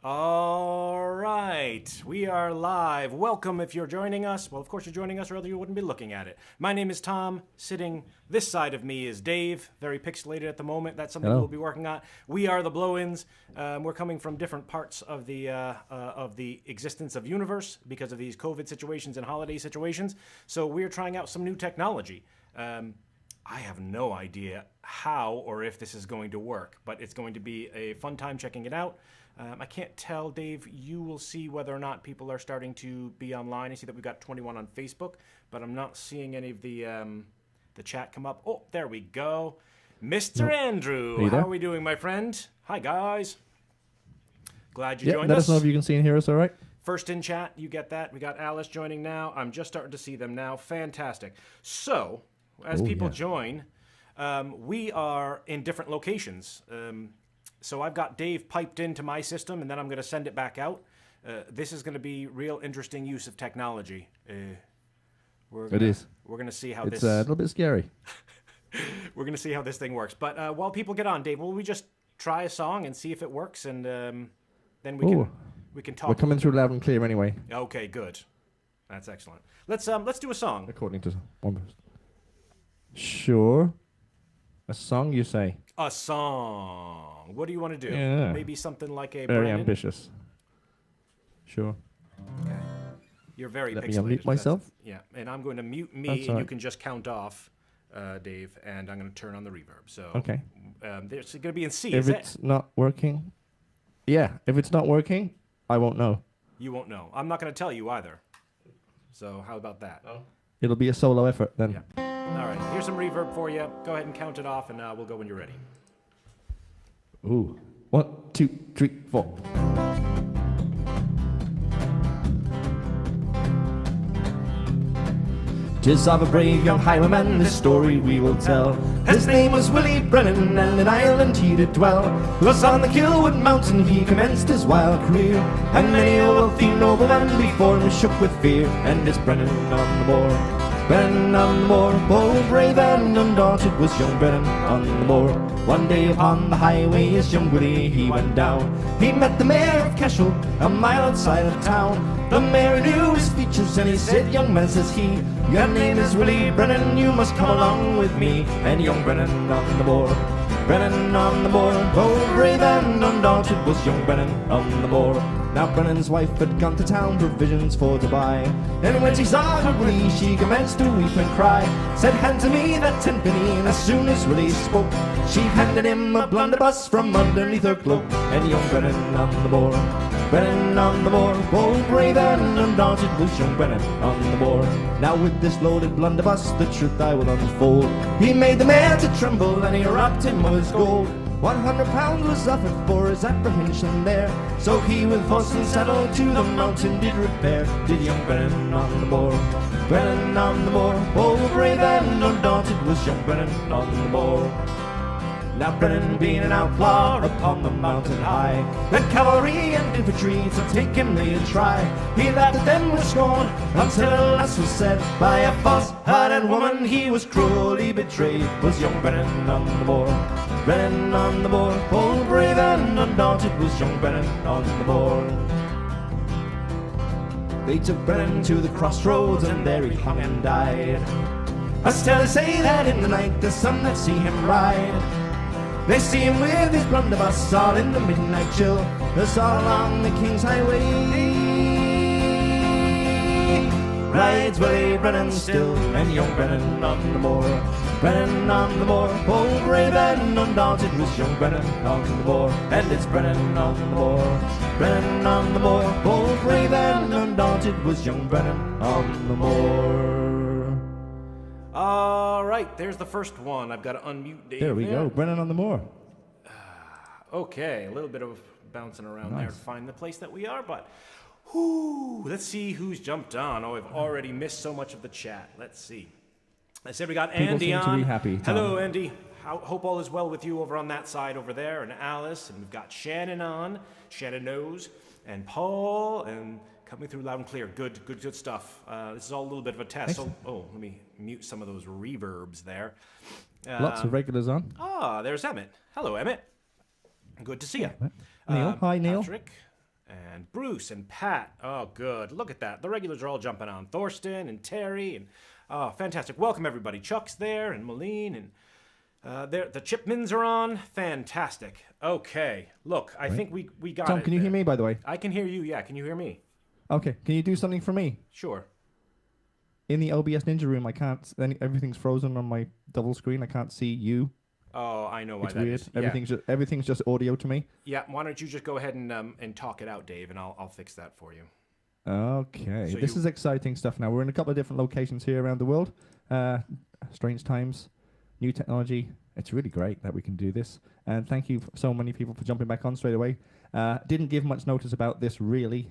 All right, we are live. Welcome if you're joining us. Well, of course you're joining us, or else you wouldn't be looking at it. My name is Tom. Sitting this side of me is Dave. Very pixelated at the moment. That's something we'll be working on. We are the Blow-Ins. We're coming from different parts of the existence of universe because of these COVID situations and holiday situations. So we're trying out some new technology. I have no idea how or if this is going to work, but it's going to be a fun time checking it out. I can't tell, Dave. You will see whether or not people are starting to be online. I see that we've got 21 on Facebook, but I'm not seeing any of the chat come up. Oh, there we go. Mr. Andrew, how are we doing, my friend? Hi, guys. Glad you joined us. Let us know if you can see and hear us all right. First in chat, you get that. We got Alice joining now. I'm just starting to see them now. Fantastic. So, as people join, we are in different locations. So I've got Dave piped into my system, and then I'm going to send it back out. This is going to be real interesting use of technology. We're going to see how it's a little bit scary. We're going to see how this thing works. But while people get on, Dave, will we just try a song and see if it works, and then we can talk. We're coming through loud and clear anyway. Okay, good. That's excellent. Let's do a song. According to one person. Sure. A song, you say? A song. What do you want to do? Yeah. Maybe something like a Very Brennan? ambitious. Sure. Okay. You're very Let pixelated. me unmute myself. Yeah, and I'm going to mute me, That's and right. you can just count off, Dave, and I'm going to turn on the reverb. So Okay. There's going to be in C. If it's not working, if it's not working, I won't know. You won't know. I'm not going to tell you either. So how about that? Oh. It'll be a solo effort then. Yeah. All right. Here's some reverb for you. Go ahead and count it off, and we'll go when you're ready. Ooh. 1, 2, 3, 4. Tis of a brave young highwayman, this story we will tell. His name was Willie Brennan, and in Ireland he did dwell. Thus on the Kilwood mountain he commenced his wild career, and many a wealthy nobleman before him shook with fear. And it's Brennan on the moor, Brennan on the moor, bold, brave and undaunted was young Brennan on the moor. One day upon the highway his young Willie he went down. He met the mayor of Cashel, a mile outside of town. The mayor knew his features and he said, "Young man," says he, "your name is Willie Brennan, you must come along with me." And young Brennan on the moor, Brennan on the moor, bold, brave and undaunted was young Brennan on the moor. Now Brennan's wife had gone to town provisions for to buy, and when she saw her Willie she commenced to weep and cry. Said, "Hand to me that tenpenny," and as soon as Willie spoke she handed him a blunderbuss from underneath her cloak. And young Brennan on the moor, Brennan on the moor, bold, brave and undaunted was young Brennan on the moor. Now with this loaded blunderbuss the truth I will unfold. He made the mayor to tremble and he robbed him of his gold. 100 pounds was offered for his apprehension there, so he with horse and saddle to the mountain did repair. Did young Brennan on the moor, Brennan on the moor, bold, brave and undaunted was young Brennan on the moor. Now Brennan being an outlaw upon the mountain high, the cavalry and infantry to take him they did try. He laughed at them with scorn until a last was said by a false-hearted woman he was cruelly betrayed. Was young Brennan on the moor, Brennan on the moor, bold, brave and undaunted was young Brennan on the moor. They took Brennan to the crossroads and there he hung and died. I still say that in the night the sun that see him ride. They see him with his blunderbuss all in the midnight chill, as all along the King's Highway rides Willie Brennan still. And young Brennan on the moor, Brennan on the moor, bold, brave and undaunted was young Brennan on the moor. And it's Brennan on the moor, Brennan on the moor, bold, brave and undaunted was young Brennan on the moor. All right, there's the first one. I've got to unmute Dave. There we go, Brennan on the moor. Okay, a little bit of bouncing around there to find the place that we are, but let's see who's jumped on. Oh, I've already missed so much of the chat. Let's see. I said we got People Andy seem on. to be happy, Tom. Hello, Andy. Hope all is well with you over on that side over there, and Alice, and we've got Shannon on. Shannon knows, and Paul, and coming through loud and clear. Good stuff. This is all a little bit of a test. So, let me mute some of those reverbs there. Lots of regulars on. There's Emmett. Hello, Emmett. Good to see you. Neil. Hi, Neil. Patrick. And Bruce and Pat. Oh, good. Look at that. The regulars are all jumping on. Thorsten and Terry. And oh, fantastic. Welcome, everybody. Chuck's there and Moline. And the Chipmans are on. Fantastic. Okay. Look, I think we got Tom, it. can you hear me, by the way? I can hear you, yeah. Can you hear me? Okay. Can you do something for me? Sure. In the OBS Ninja room, I can't... Everything's frozen on my double screen. I can't see you. Oh, I know why it's that weird. is. Everything's just audio to me. Yeah, why don't you just go ahead and talk it out, Dave, and I'll fix that for you. Okay, So this is exciting stuff now. We're in a couple of different locations here around the world. Strange times, new technology. It's really great that we can do this. And thank you so many people for jumping back on straight away. Didn't give much notice about this, really.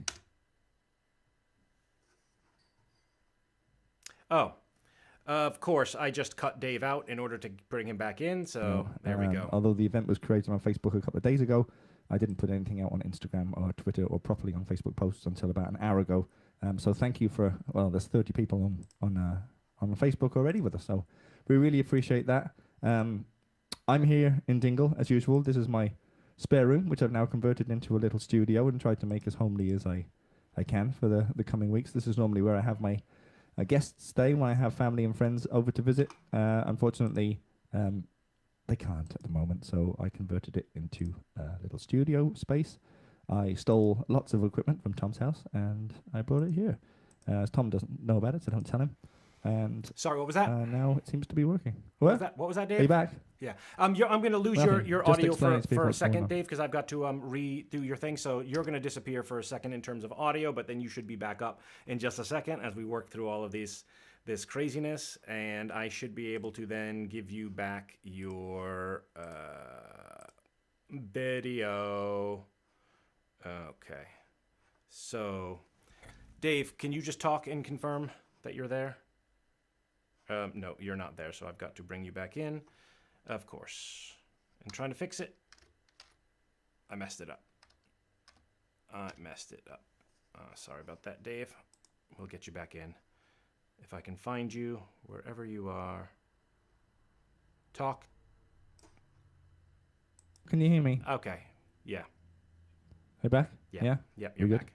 Oh. Of course, I just cut Dave out in order to bring him back in, so there we go. Although the event was created on Facebook a couple of days ago, I didn't put anything out on Instagram or Twitter or properly on Facebook posts until about an hour ago. So thank you for, well, there's 30 people on Facebook already with us, so we really appreciate that. I'm here in Dingle, as usual. This is my spare room, which I've now converted into a little studio and tried to make as homely as I can for the coming weeks. This is normally where I have my guests stay when I have family and friends over to visit. Unfortunately, they can't at the moment, so I converted it into a little studio space. I stole lots of equipment from Tom's house, and I brought it here. Tom doesn't know about it, so don't tell him. And sorry, what was that? Now it seems to be working. What was that, Dave? Are you back? Yeah. I'm going to lose your Just audio explain it to people for a what's going second, on. Dave, because I've got to redo your thing. So you're going to disappear for a second in terms of audio, but then you should be back up in just a second as we work through all of this craziness, and I should be able to then give you back your video. Okay. So, Dave, can you just talk and confirm that you're there? No, you're not there, so I've got to bring you back in, of course. And trying to fix it. I messed it up. Sorry about that, Dave. We'll get you back in. If I can find you, wherever you are. Talk. Can you hear me? Okay, yeah. Are you back? Yeah, you're good? back.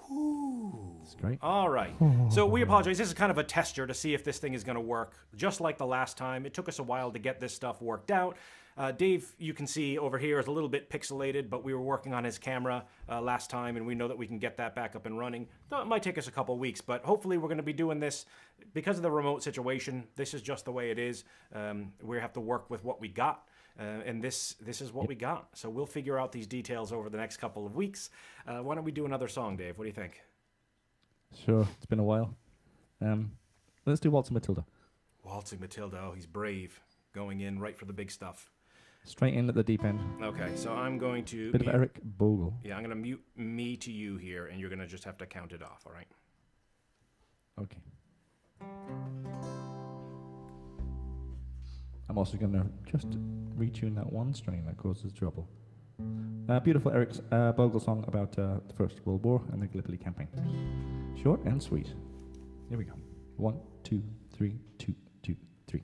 Ooh. That's great. All right. So we apologize. This is kind of a tester to see if this thing is going to work. Just like the last time, it took us a while to get this stuff worked out. Dave, you can see over here, is a little bit pixelated, but we were working on his camera last time, and we know that we can get that back up and running. Though it might take us a couple weeks, but hopefully we're going to be doing this because of the remote situation. This is just the way it is. We have to work with what we got. And this is what we got. So we'll figure out these details over the next couple of weeks. Why don't we do another song, Dave? What do you think? Sure. It's been a while. Let's do Waltzing Matilda. Waltzing Matilda. Oh, he's brave. Going in right for the big stuff. Straight in at the deep end. Okay, so I'm going to... Bit of Eric Bogle. Yeah, I'm going to mute me to you here, and you're going to just have to count it off, all right? Okay. I'm also going to just retune that one string that causes trouble. Beautiful Eric Bogle song about the First World War and the Gallipoli campaign. Short and sweet. Here we go. 1, 2, 3, 2, 2, 3.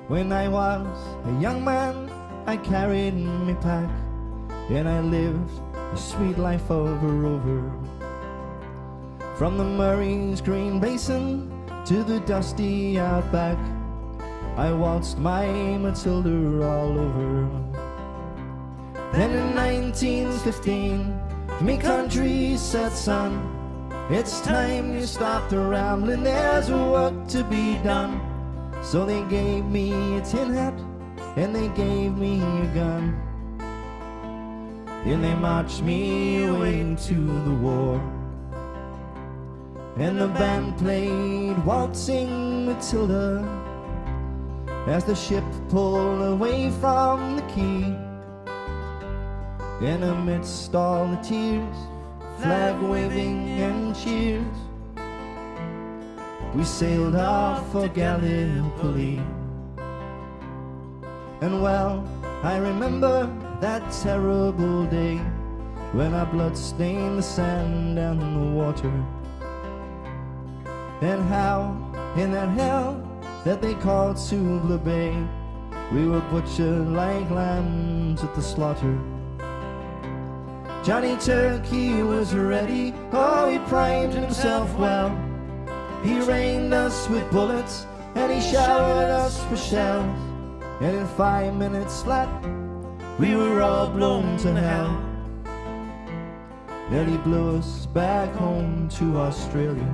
When I was a young man, I carried me pack, and I lived a sweet life over Rover. From the Murray's green basin to the dusty outback, I waltzed my Matilda all over. Then in 1915, me country said, son, it's time you stop the rambling, there's work to be done. So they gave me a tin hat, and they gave me a gun, and they marched me away to the war. And the band played Waltzing Matilda as the ship pulled away from the quay. And amidst all the tears, flag waving and cheers, we sailed off for Gallipoli. And well, I remember that terrible day when our blood stained the sand and the water, and how in that hell that they called Suvla Bay. We were butchered like lambs at the slaughter. Johnny Turkey was ready, oh, he primed himself well. He rained us with bullets, and he showered us with shells. And in 5 minutes flat, we were all blown to hell. Then he blew us back home to Australia.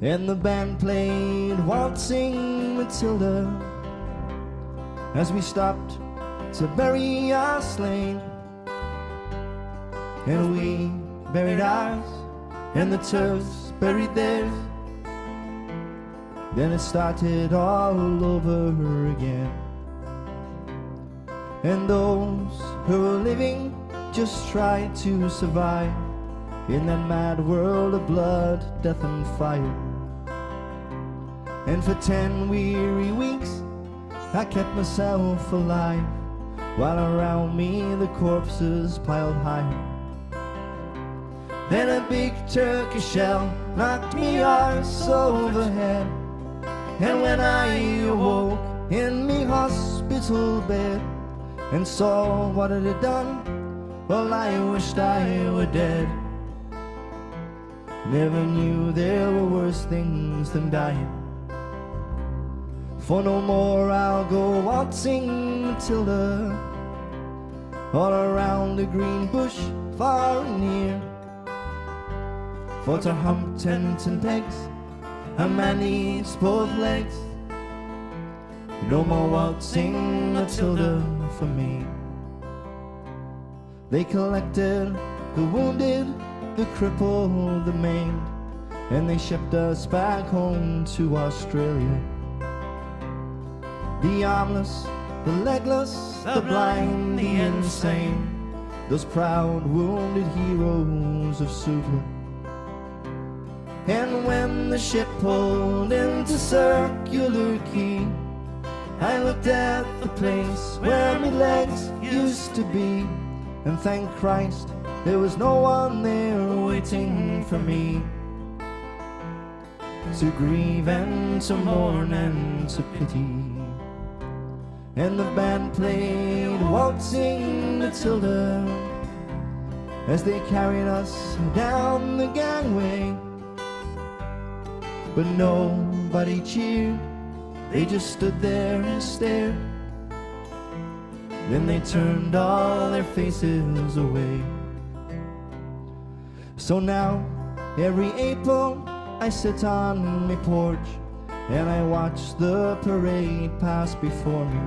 And the band played Waltzing Matilda as we stopped to bury our slain. And we buried ours, and the Turks buried theirs. Then it started all over again. And those who were living just tried to survive in that mad world of blood, death and fire. And for 10 weary weeks I kept myself alive, while around me the corpses piled higher. Then a big Turkish shell knocked me arse overhead, and when I awoke in me hospital bed and saw what it had done, well, I wished I were dead. Never knew there were worse things than dying. For no more I'll go waltzing Matilda all around the green bush far and near. For to hump tent and pegs a man needs both legs. No more waltzing Matilda for me. They collected the wounded, the crippled, the maimed, and they shipped us back home to Australia. The armless, the legless, the blind, the insane, those proud wounded heroes of Suvla. And when the ship pulled into Circular Quay, I looked at the place where my legs used to be, and thank Christ there was no one there waiting for me to grieve and to mourn and to pity. And the band played Waltzing Matilda as they carried us down the gangway. But nobody cheered, they just stood there and stared. Then they turned all their faces away. So now, every April, I sit on my porch and I watch the parade pass before me.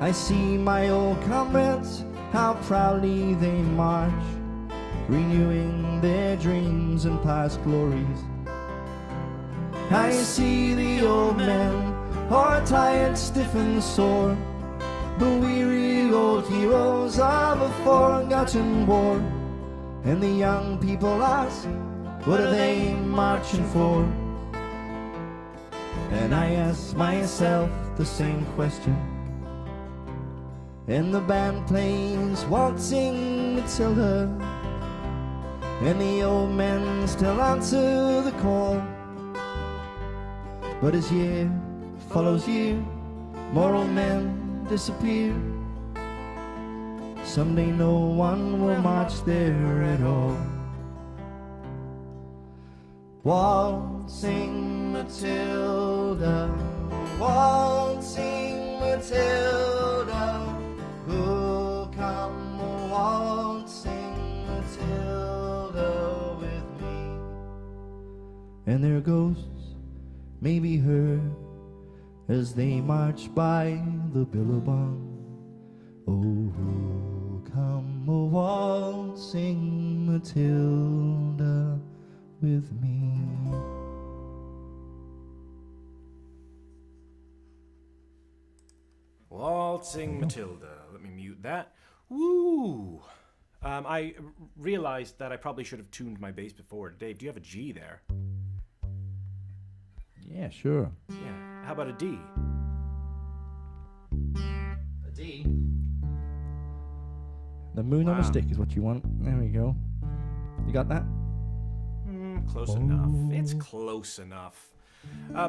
I see my old comrades, how proudly they march, renewing their dreams and past glories. I see the old men, all tired, stiff and sore, the weary old heroes of a forgotten war. And the young people ask, what are they marching for? And I ask myself the same question. And the band plays Waltzing Matilda, and the old men still answer the call. But as year follows year, more old men disappear. Someday no one will march there at all. Waltzing Matilda, waltzing Matilda, who'll come waltzing Matilda with me. And their ghosts may be heard as they march by the billabong. Oh, come waltzing Matilda with me. Waltzing Matilda. Let me mute that. Woo! I realized that I probably should have tuned my bass before. Dave, do you have a G there? Yeah, sure. Yeah. How about a D? A D? The moon on a stick is what you want. There we go. You got that? Close enough. It's close enough.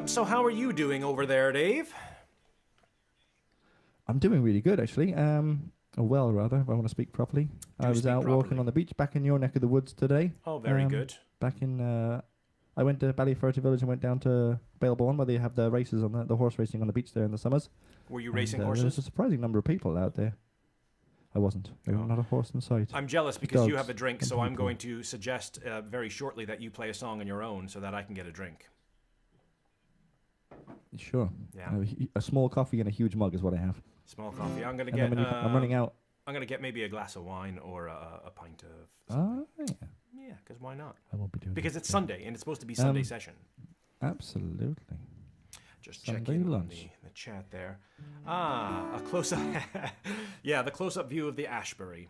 So how are you doing over there, Dave? I'm doing really good, actually. Well, rather, if I want to speak properly. I was out walking on the beach back in your neck of the woods today. Oh, very good. Back in, I went to Ballyferty Village and went down to Bailbourne, where they have the races on the horse racing on the beach there in the summers. Were you racing horses? There was a surprising number of people out there. I wasn't. There was not a horse in sight. I'm jealous because you have a drink, so I'm going to suggest very shortly that you play a song on your own so that I can get a drink. Sure. Yeah. A small coffee and a huge mug is what I have. Small coffee. I'm going to get... I'm running out. I'm going to get maybe a glass of wine or a pint of... Oh, yeah. Yeah, because why not? I won't be doing Because it's Sunday, and it's supposed to be Sunday session. Absolutely. Just check in on the chat there. A close-up... yeah, the close-up view of the Ashbury.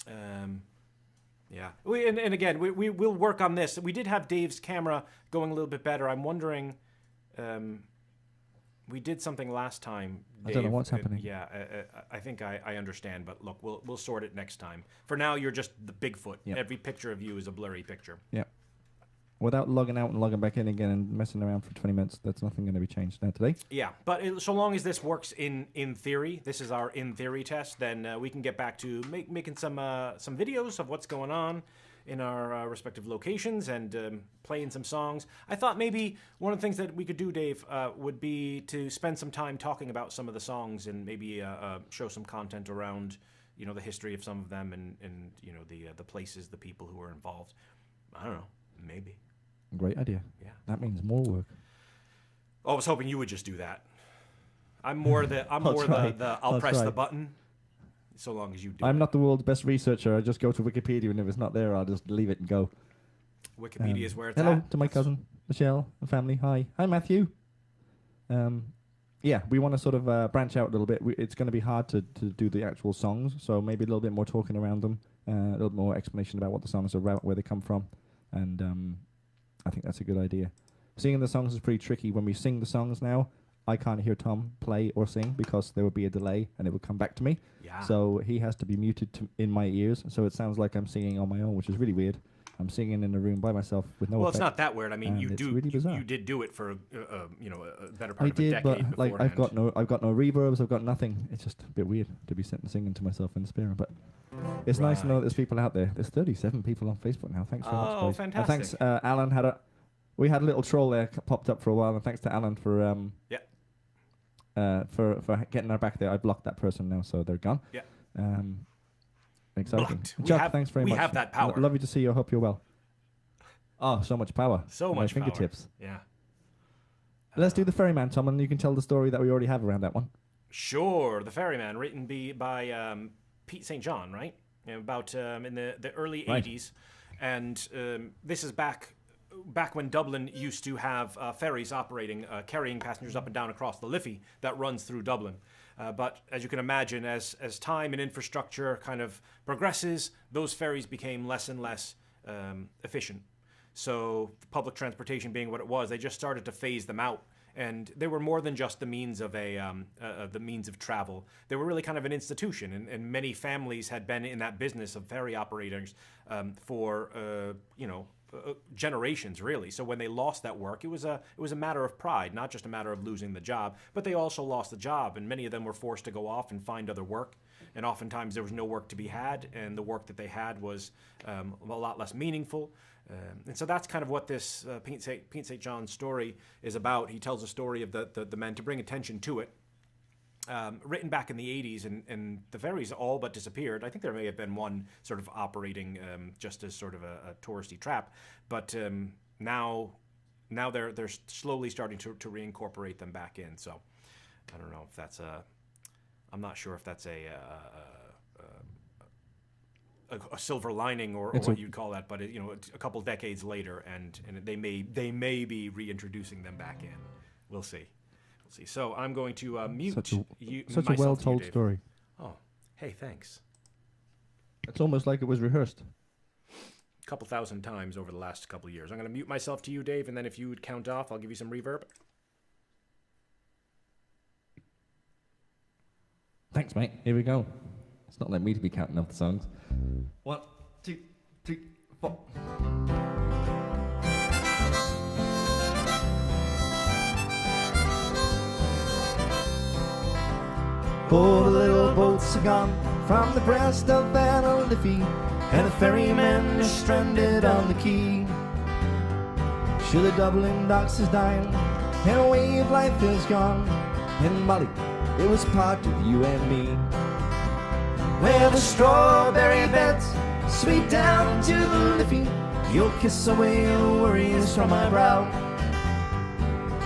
Yeah. And again, we'll work on this. We did have Dave's camera going a little bit better. I'm wondering... we did something last time, Dave. I don't know what's happening. Yeah, I think I understand, but look, we'll sort it next time. For now, you're just the Bigfoot. Yep. Every picture of you is a blurry picture. Yeah. Without logging out and logging back in again and messing around for 20 minutes, that's nothing going to be changed now today. Yeah, but so long as this works in theory, this is our in theory test, then we can get back to making some videos of what's going on in our respective locations and playing some songs. I thought maybe one of the things that we could do, Dave, would be to spend some time talking about some of the songs and maybe show some content around, the history of some of them and the places, the people who are involved. I don't know, maybe. Great idea. Yeah. That means more work. Oh, I was hoping you would just do that. I'm more the I'll press the button. So long as you do. I'm not the world's best researcher. I just go to Wikipedia, and if it's not there, I'll just leave it and go. Wikipedia is where it's at. Hello to my cousin Michelle and family. Hi, Matthew. Yeah, we want to sort of branch out a little bit. It's going to be hard to do the actual songs, so maybe a little bit more talking around them, a little more explanation about what the songs are about, where they come from, and I think that's a good idea. Singing the songs is pretty tricky. When we sing the songs now, I can't hear Tom play or sing because there would be a delay and it would come back to me. Yeah. So he has to be muted in my ears, so it sounds like I'm singing on my own, which is really weird. I'm singing in a room by myself with no effect. Well, it's not that weird. I mean, you did do it for a better part of a decade. But like I've got no reverbs. I've got nothing. It's just a bit weird to be sitting singing to myself in the spare room. But it's nice to know that there's people out there. There's 37 people on Facebook now. Thanks very much, guys. Oh, fantastic! And thanks, Alan. We had a little troll there popped up for a while, and thanks to Alan for for getting our back there. I blocked that person now, so they're gone. Yeah. Exciting. Chuck, thanks very much. We have that power. Lovely to see you. I hope you're well. Oh, so much power. So much power. Fingertips. Yeah. Let's do the Ferryman, Tom, and you can tell the story that we already have around that one. Sure. The Ferryman, written by Pete St. John, right? About in the early 80s. And this is back when Dublin used to have ferries operating, carrying passengers up and down across the Liffey that runs through Dublin. But as you can imagine, as time and infrastructure kind of progresses, those ferries became less and less efficient. So public transportation being what it was, they just started to phase them out. And they were more than just the means of the means of travel. They were really kind of an institution, and many families had been in that business of ferry operators for generations, really. So when they lost that work, it was a matter of pride, not just a matter of losing the job. But they also lost the job, and many of them were forced to go off and find other work. And oftentimes there was no work to be had, and the work that they had was a lot less meaningful. And so that's kind of what this Pete St. John's story is about. He tells a story of the men to bring attention to it. Written back in the 80s, and the ferries all but disappeared. I think there may have been one sort of operating just as sort of a touristy trap, but now they're slowly starting to reincorporate them back in. So I don't know if that's I'm not sure if that's a silver lining or what you'd call that, but a couple decades later, and they may be reintroducing them back in. We'll see. So I'm going to mute such a well-told story. Oh, hey, thanks. It's almost like it was rehearsed. A couple thousand times over the last couple of years. I'm going to mute myself to you, Dave, and then if you would count off, I'll give you some reverb. Thanks, mate. Here we go. It's not like me to be counting off the songs. 1, 2, 3, 4. Oh, the little boats are gone from the breast of Auld Liffey, and the ferryman is stranded on the quay. Sure, the Dublin docks is dying, and a way of life is gone, and Molly, it was part of you and me. Where the strawberry beds sweep down to the Liffey, you'll kiss away the worries from my brow.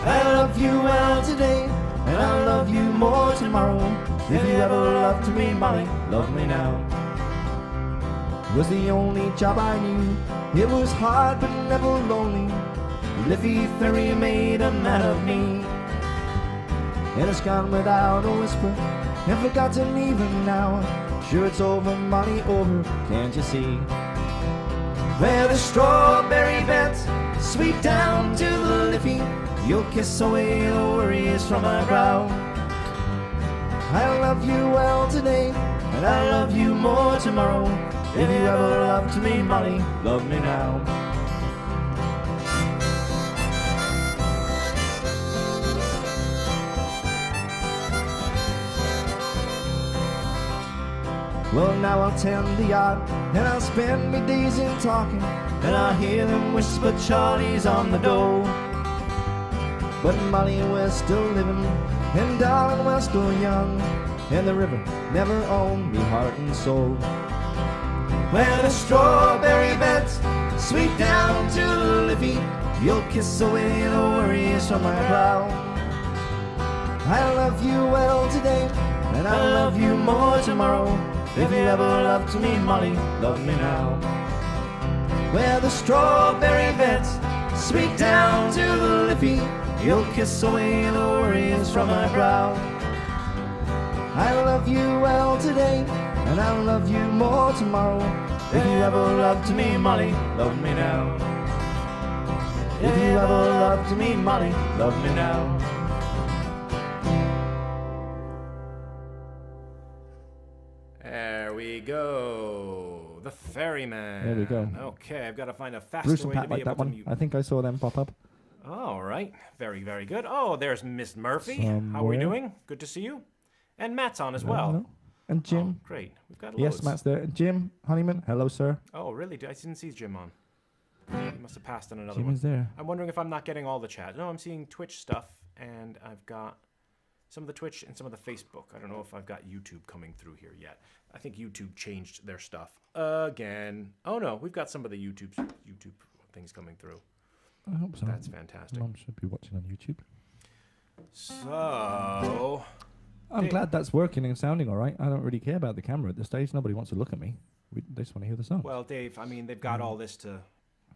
I love you well today, and I'll love you more tomorrow. If you ever loved me, Molly, love me now. It was the only job I knew. It was hard but never lonely. Liffey Ferry made a man of me, and it's gone without a whisper, and forgotten even now. Sure, it's over, Molly, over, can't you see? Where the strawberry beds sweep down to the Liffey, you'll kiss away the worries from my brow. I love you well today, and I love you more tomorrow. If you ever loved me, Molly, love me now. Well, now I'll tend the yard, and I'll spend me days in talking, and I'll hear them whisper Charlie's on the door. But Molly, we're still living, and darling, we're still young, and the river never owned me heart and soul. Where the strawberry beds sweep down to the Liffey, you'll kiss away the worries from my brow. I love you well today, and I love you more tomorrow. If you ever loved me, Molly, love me now. Where the strawberry beds sweep down to the Liffey, you'll kiss away the worries from my brow. I love you well today, and I'll love you more tomorrow. If you ever loved me, Molly, love me now. If you ever loved me, Molly, love me now. There we go. The Ferryman. There we go. Okay, I've got to find a Bruce faster and way to Pat be like able that to one. mute. I think I saw them pop up. All right. Very, very good. Oh, there's Miss Murphy. How are we Somewhere. doing? Good to see you. And Matt's on as well. Hello. And Jim. Oh, great. We've got Yes, loads. Matt's there. Jim Honeyman. Hello, sir. Oh, really? I didn't see Jim on. He must have passed on another Jim one. is there. I'm wondering if I'm not getting all the chat. No, I'm seeing Twitch stuff, and I've got some of the Twitch and some of the Facebook. I don't know if I've got YouTube coming through here yet. I think YouTube changed their stuff again. Oh, no. We've got some of the YouTube things coming through. I hope so. That's fantastic. Mom should be watching on YouTube. So... I'm glad that's working and sounding all right. I don't really care about the camera at this stage. Nobody wants to look at me. They just want to hear the song. Well, Dave, I mean, they've got all this to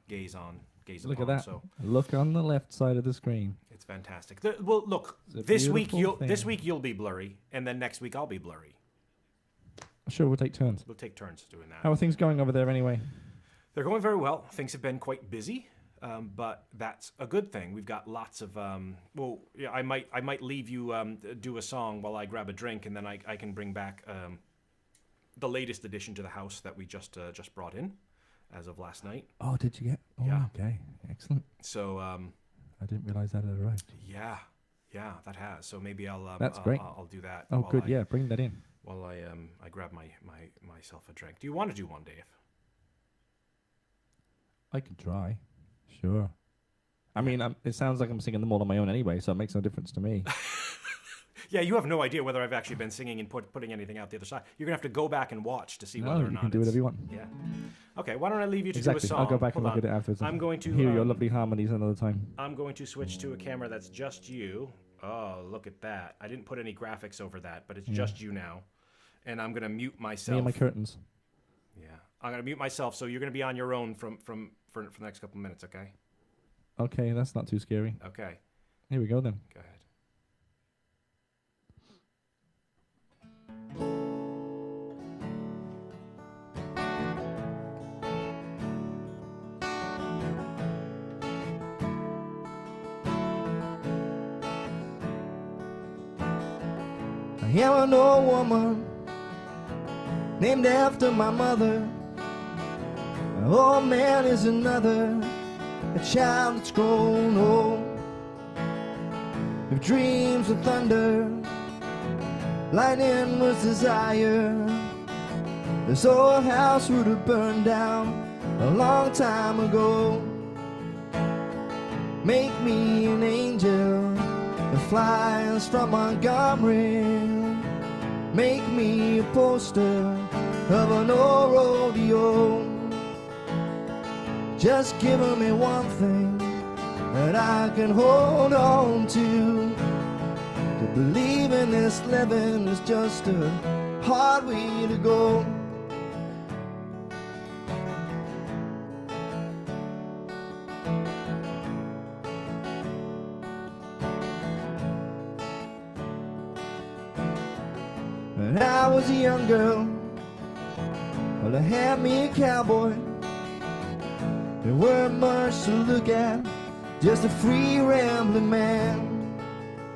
gaze Look upon, at that. So Look on the left side of the screen. it's fantastic. Well, look, It's a this week beautiful thing. you'll be blurry, and then next week I'll be blurry. Sure, we'll take turns. We'll take turns doing that. How are things going over there anyway? They're going very well. Things have been quite busy, but that's a good thing. We've got lots of. Well, yeah, I might leave you do a song while I grab a drink, and then I can bring back the latest addition to the house that we just brought in as of last night. Oh, did you get? Oh, Yeah. okay. Excellent. So I didn't realize that had arrived. yeah, that has. So maybe I'll That's great. I'll do that. Oh, while good. I- Yeah, bring that in. While I grab myself a drink. Do you want to do one, Dave? I could try. Sure. I mean, it sounds like I'm singing them all on my own anyway, so it makes no difference to me. Yeah, you have no idea whether I've actually been singing and putting anything out the other side. You're gonna have to go back and watch to see No, whether or you not can do it's- whatever you want. Yeah. Okay. Why don't I leave you to Exactly. do a song? I'll go back and Hold look on. at it afterwards. I'm going to hear your lovely harmonies another time. I'm going to switch to a camera that's just you. Oh, look at that! I didn't put any graphics over that, but it's just you now. And I'm gonna mute myself. Me and my curtains. Yeah, I'm gonna mute myself, so you're gonna be on your own for the next couple minutes. Okay. Okay, that's not too scary. Okay. Here we go then. Go ahead. I am an old woman named after my mother. An old man is another, a child that's grown old, with dreams of thunder lightning was desire. This old house would have burned down a long time ago. Make me an angel that flies from Montgomery. Make me a poster of an old rodeo. Just give me one thing that I can hold on to. To believe in this living is just a hard way to go. When I was a young girl, well, I had me a cowboy. There weren't much to look at, just a free rambling man.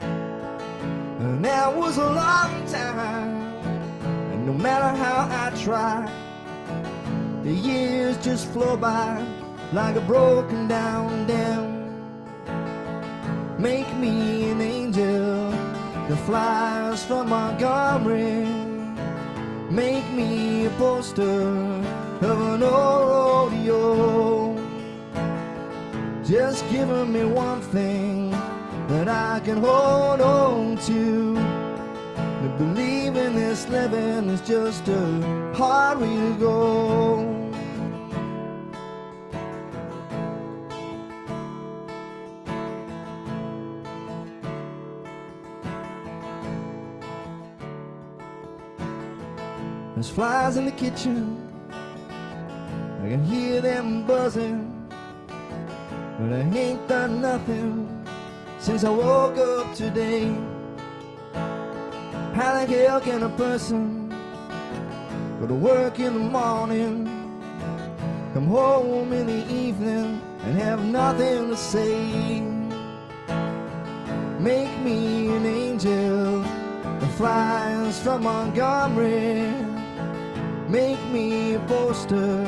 And that was a long time, and no matter how I try, the years just flow by like a broken down dam. Make me an angel that flies from Montgomery. Make me a poster of an old rodeo. Just giving me one thing that I can hold on to. To believe in this living is just a hard way to go. There's flies in the kitchen, I can hear them buzzing, but I ain't done nothing since I woke up today. How the hell can a person go to work in the morning, come home in the evening, and have nothing to say? Make me an angel that flies from Montgomery. Make me a poster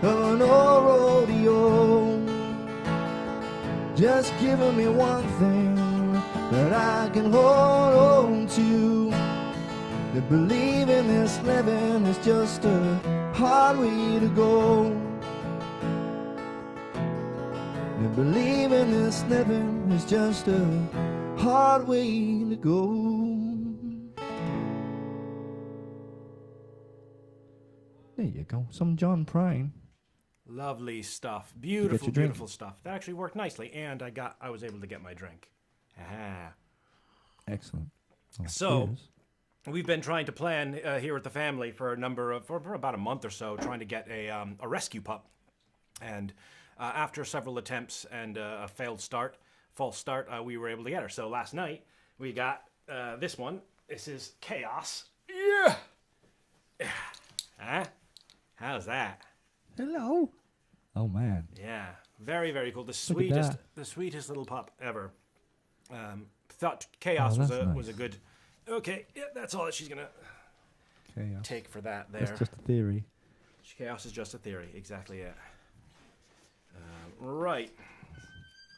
of an old rodeo. Just giving me one thing that I can hold on to. To believe in this living is just a hard way to go. To believe in this living is just a hard way to go. There you go, some John Prine. Lovely stuff. Beautiful, beautiful stuff. That actually worked nicely, and I was able to get my drink. Aha. Excellent. Oh, so, we've been trying to plan here at the family for about a month or so, trying to get a rescue pup. And after several attempts and a false start, we were able to get her. So last night we got this one. This is Chaos. Yeah. Huh? How's that? Hello. Oh man. Yeah, very, very cool. The sweetest little pup ever. Thought Chaos was a good. Okay, yeah, that's all that she's gonna take for that. There. That's just a theory. Chaos is just a theory. Exactly it. Right.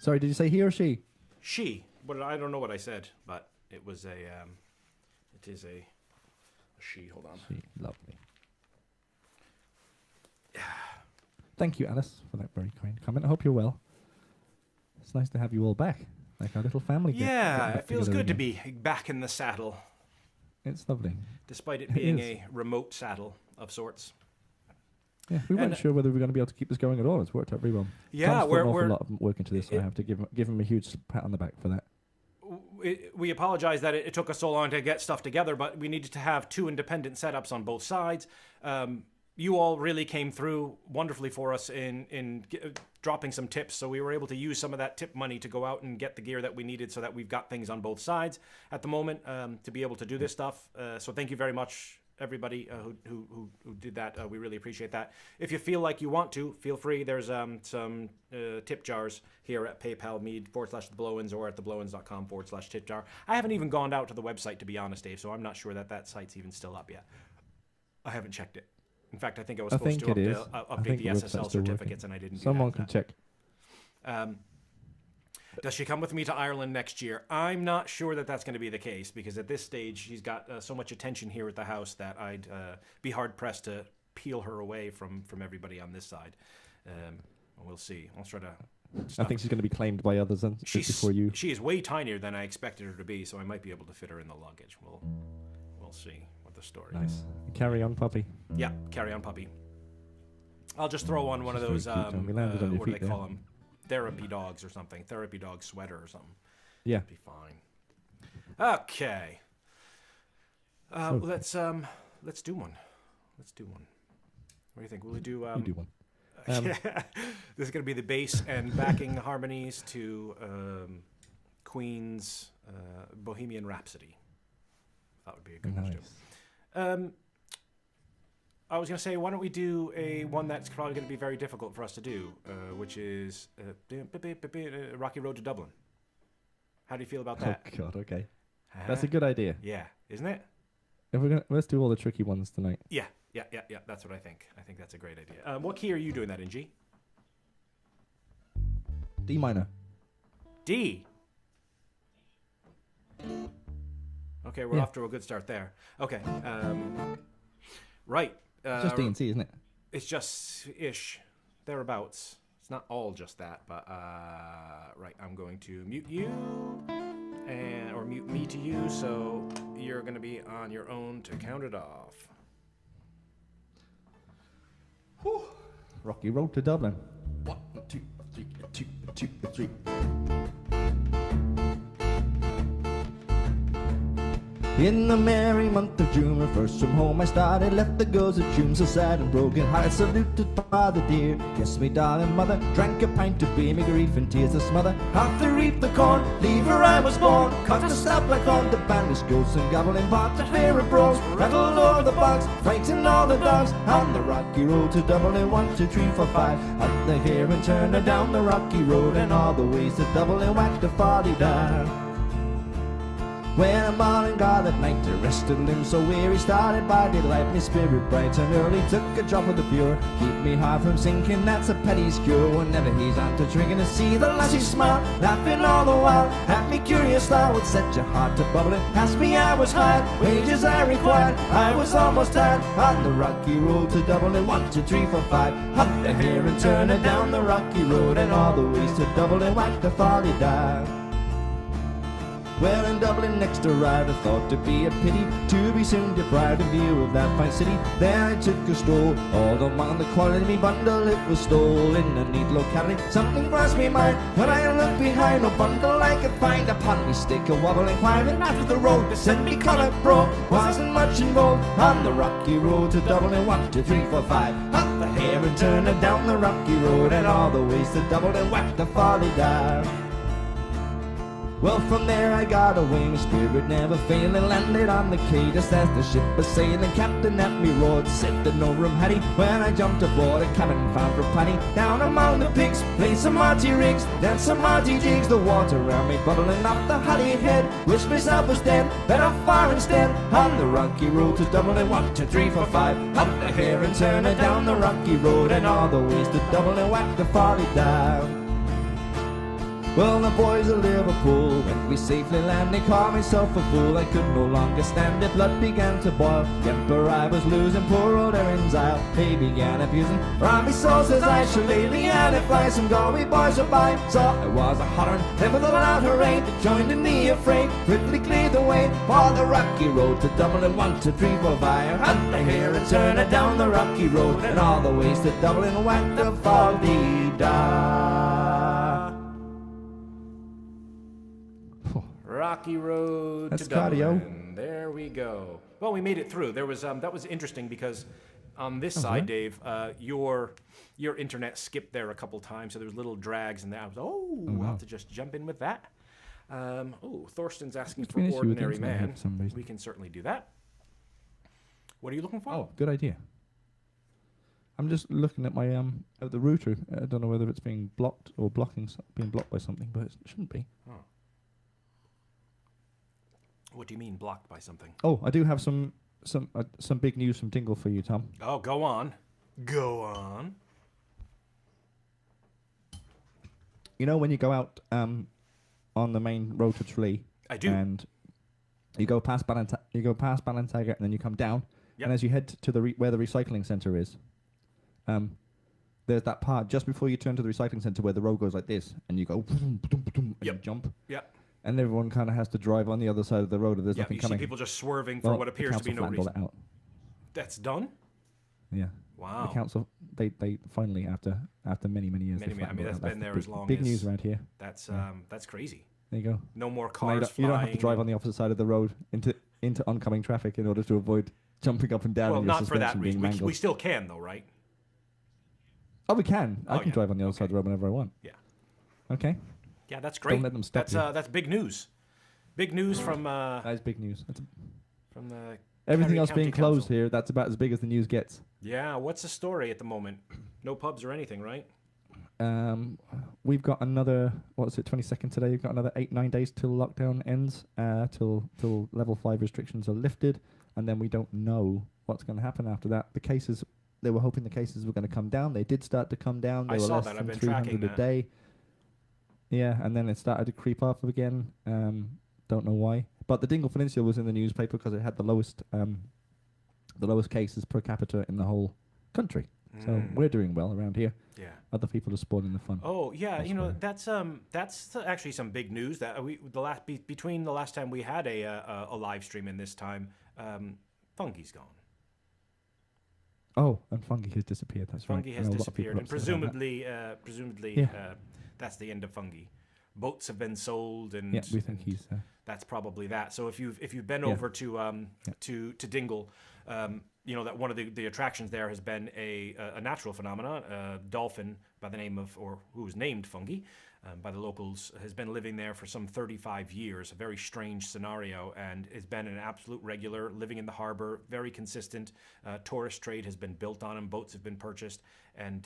Sorry, did you say he or she? She. But I don't know what I said, but it was a. It is a she. Hold on. She. Lovely. Thank you, Alice, for that very kind comment. I hope you're well. It's nice to have you all back, like our little family. Yeah, it feels good to be back in the saddle. It's lovely. Despite it being a remote saddle of sorts. Yeah, we weren't sure whether we were going to be able to keep this going at all. It's worked out very well. Yeah, Tom's put an awful lot of work into this, so I have to give him a huge pat on the back for that. We apologize that it took us so long to get stuff together, but we needed to have two independent setups on both sides. You all really came through wonderfully for us in dropping some tips, so we were able to use some of that tip money to go out and get the gear that we needed so that we've got things on both sides at the moment to be able to do this stuff. So thank you very much, everybody who did that. We really appreciate that. If you feel like you want to, feel free. There's some tip jars here at PayPal me/theblowins or at theblowins.com/tip jar. I haven't even gone out to the website, to be honest, Dave, so I'm not sure that site's even still up yet. I haven't checked it. In fact, I think I was supposed to update the SSL certificates, and I didn't do that. Someone can check. Does she come with me to Ireland next year? I'm not sure that that's going to be the case because at this stage she's got so much attention here at the house that I'd be hard pressed to peel her away from everybody on this side. We'll see. I'll try to. I think she's going to be claimed by others before you. She is way tinier than I expected her to be, so I might be able to fit her in the luggage. We'll see what the story is. Carry on, puppy. Yeah, carry on, puppy. I'll just throw on one of those. What do they call them? Therapy dogs or something. Therapy dog sweater or something. Yeah, be fine. Okay. Let's do one. Let's do one. What do you think? Will we do? You do one. Yeah. This is going to be the bass and backing harmonies to Queen's Bohemian Rhapsody. That would be a good one to do. I was going to say, why don't we do one that's probably going to be very difficult for us to do, which is Rocky Road to Dublin. How do you feel about that? Oh, God, okay. That's a good idea. Yeah, isn't it? Let's do all the tricky ones tonight. Yeah. That's what I think. I think that's a great idea. What key are you doing that in, G? D minor. D. Okay, we're off to a good start there. Okay. Right. Just D and C, isn't it? It's just ish, thereabouts. It's not all just that, but right. I'm going to mute you or mute me to you, so you're going to be on your own to count it off. Whew. Rocky Road to Dublin. 1, 2, 3, 2, 2, 3. In the merry month of June, when first from home I started, left the girls at June, so sad and broken hearted, saluted father dear. Kissed me darling mother, drank a pint to beer, me grief and tears to smother. After reap the corn, leave where I was born, cut the stab like on the bandage ghosts and gobbling pot, the fear of bros, rattled over the bogs, frightened all the dogs, on the rocky road to Dublin, 1, 2, 3, 4, 5, up the hill and turn her down the rocky road, and all the ways to Dublin, whack the folly down. When I'm all in God at night, the rested limbs so weary, started by daylight, my spirit bright and early, took a drop of the pure, keep me heart from sinking, that's a penny's cure. Whenever he's on to drinking to see the lassie smile, laughing all the while, at me curious thought would set your heart to bubbling, ask me I was hired, wages I required, I was almost tired, on the rocky road to Dublin, 1, 2, 3, 4, 5, up the hill and turn it down the rocky road, and all the ways to Dublin, whack the folly down. Well, in Dublin next to ride, I thought it'd be a pity to be soon deprived of view of that fine city. Then I took a stroll, all among the quality me bundle, it was stolen in a neat locality. Something crossed me mind when I looked behind, no bundle I could find upon me stick, a wobbling climbing after the road to send me colour bro. Wasn't much involved on the rocky road to Dublin, 1, 2, 3, 4, 5, up the hill and turn it down the rocky road, and all the ways to Dublin, whack the folly down. Well, from there I got away, my spirit never failing, landed on the quay just as the ship was sailing. Captain at me roared, said that no room had he. When I jumped aboard, a cabin found for plenty. Down among the pigs, played some hearty rigs, then some hearty jigs. The water around me bubbling off the hotty head. Wished myself was dead, better far instead. On the rocky road to Dublin, 1, 2, 3, 4, 5, up the hill and turn it down the rocky road, and all the ways to Dublin, whack the folly down. Well, the boys of Liverpool, when we safely landed, called myself a fool. I could no longer stand it, blood began to boil. Temper I was losing, poor old Erin's Isle. They began abusing, from me soul says I shall lay the alley fly. Some Galway boys were by, saw I was a hollering, then with a loud hooray, they joined in the affray, quickly cleared the way for the rocky road to Dublin, 1, 2, 3, 4, 5. Hunt the hare and turn it down the rocky road, and all the ways to Dublin, whack the folly down. Rocky Road That's to Dublin. cardio. There we go. Well, we made it through. There was that was interesting because on this side, Dave, your internet skipped there a couple times, so there was little drags in there. I was we'll have to just jump in with that. Thorsten's asking for Ordinary Man. We can certainly do that. What are you looking for? Oh, good idea. I'm just looking at my at the router. I don't know whether it's being blocked or being blocked by something, but it shouldn't be. Oh. What do you mean blocked by something? Oh, I do have some big news from Dingle for you, Tom. Oh, go on. Go on. You know when you go out on the main road to Tralee. I do. And you go past Ballantiger, and then you come down. Yep. And as you head to the where the recycling centre is, there's that part just before you turn to the recycling centre where the road goes like this, and you go and you jump. Yep. And everyone kind of has to drive on the other side of the road, and there's nothing coming. You see people just swerving for what appears to be no reason. That out. That's done? Yeah. Wow. The council, they finally, after many years... I mean, that's been there as long as... Big news around here. That's crazy. There you go. No more cars You don't have to drive on the opposite side of the road into oncoming traffic in order to avoid jumping up and down. Well, and your not for that suspension reason. We still can, though, right? Oh, we can. I can drive on the other side of the road whenever I want. Yeah. Okay. Yeah, that's great. Don't let them stop you. That's big news. Big news from... that is big news. From the... Everything else being closed Council. here, that's about as big as the news gets. Yeah, what's the story at the moment? No pubs or anything, right? We've got another, 22nd today? We've got another 8-9 days till lockdown ends, till level 5 restrictions are lifted, and then we don't know what's going to happen after that. The cases, they were hoping the cases were going to come down. They did start to come down. They were less than 300 a day. Yeah, and then it started to creep up again. Don't know why. But the Dingle Peninsula was in the newspaper because it had the lowest cases per capita in the whole country. So we're doing well around here. Yeah. Other people are spoiling the fun. Oh yeah, that's actually some big news that between the last time we had a live stream and this time, Fungi's gone. Oh, and Fungi has disappeared. That's right. Fungi has disappeared, and presumably, that's the end of Fungi. Boats have been sold, and yeah, we think he's. That's probably that. So if you've been over to Dingle, that one of the attractions there has been a natural phenomenon. A dolphin by the name of, or who was named Fungi by the locals, has been living there for some 35 years. A very strange scenario, and has been an absolute regular, living in the harbor, very consistent. Tourist trade has been built on him. Boats have been purchased, and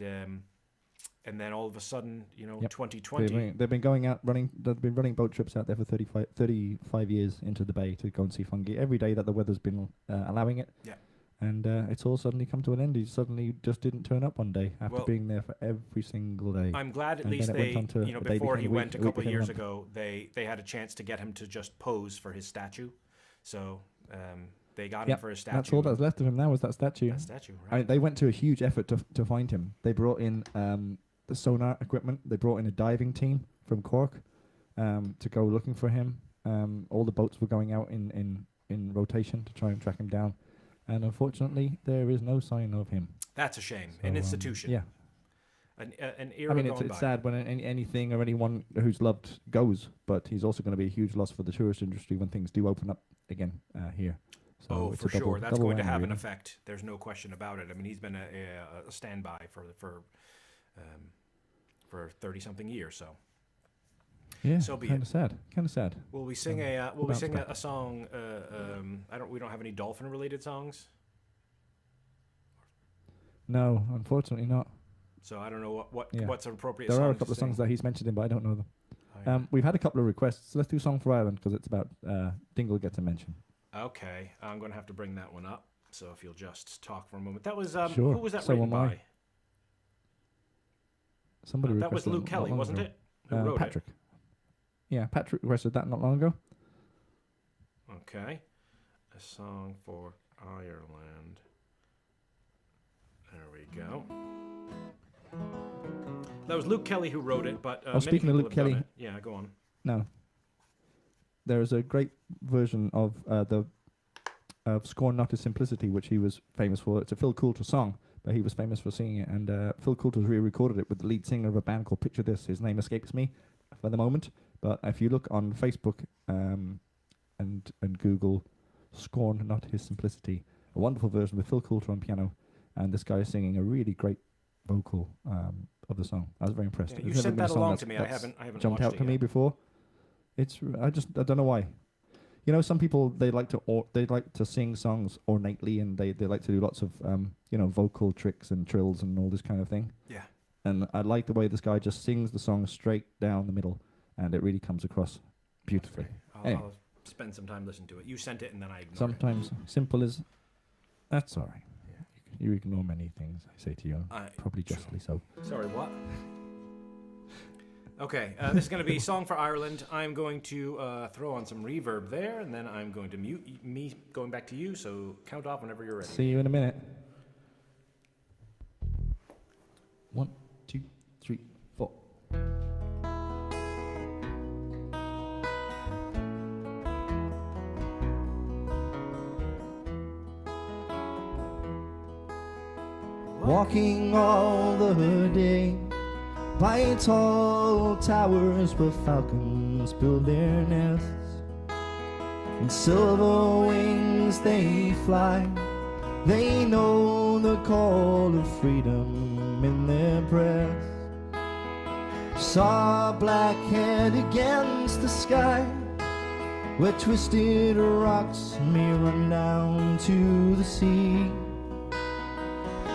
then all of a sudden, 2020... They've been going out running... They've been running boat trips out there for 35 years into the bay to go and see Fungi every day that the weather's been allowing it. Yeah. And it's all suddenly come to an end. He suddenly just didn't turn up one day after being there for every single day. I'm glad at least they, before he went a couple of years ago, they had a chance to get him to just pose for his statue. So... they got him for his statue. That's all that's left of him now is that statue. Right. They went to a huge effort to find him. They brought in the sonar equipment. They brought in a diving team from Cork to go looking for him. All the boats were going out in rotation to try and track him down. And unfortunately, there is no sign of him. That's a shame. So, an institution. Yeah. An era it's sad when anything or anyone who's loved goes, but he's also going to be a huge loss for the tourist industry when things do open up again here. So for sure. That's going to have an effect. There's no question about it. I mean, he's been a standby for 30-something years. So yeah, so be kind of sad. Will we sing a song? We don't have any dolphin related songs. No, unfortunately not. So I don't know what's an appropriate. There are a couple of songs that he's mentioned in, but I don't know them. Oh, yeah. We've had a couple of requests. So let's do Song for Ireland because it's about Dingle gets a mention. Okay, I'm going to have to bring that one up. So if you'll just talk for a moment. That was sure. Who was that written by? Somebody that was Luke Kelly, wasn't it? Who wrote Patrick. it? Yeah, Patrick requested that not long ago. Okay, a song for Ireland. There we go. That was Luke Kelly who wrote it, but speaking of Luke Kelly, yeah, go on. No, there is a great version of "Scorn Not His Simplicity," which he was famous for. It's a Phil Coulter song, but he was famous for singing it. And Phil Coulter's re-recorded it with the lead singer of a band called Picture This. His name escapes me for the moment, but if you look on Facebook and Google "Scorn Not His Simplicity," a wonderful version with Phil Coulter on piano, and this guy is singing a really great vocal of the song. I was very impressed. Yeah, you sent that along to me. I haven't jumped out to me before. I don't know why. Some people they like to sing songs ornately, and they like to do lots of vocal tricks and trills and all this kind of thing. Yeah. And I like the way this guy just sings the song straight down the middle, and it really comes across beautifully. Okay. I'll spend some time listening to it. You sent it, and then I ignored Sometimes it. simple as that's all right. You ignore many things, I say to you. Probably justly so. Sorry, what? Okay, this is going to be Song for Ireland. I'm going to throw on some reverb there, and then I'm going to mute me going back to you, so count off whenever you're ready. See you in a minute. 1, 2, 3, 4. Walking all the day by tall towers where falcons build their nests, and silver wings they fly. They know the call of freedom in their breath. Saw a black head against the sky, where twisted rocks may run down to the sea.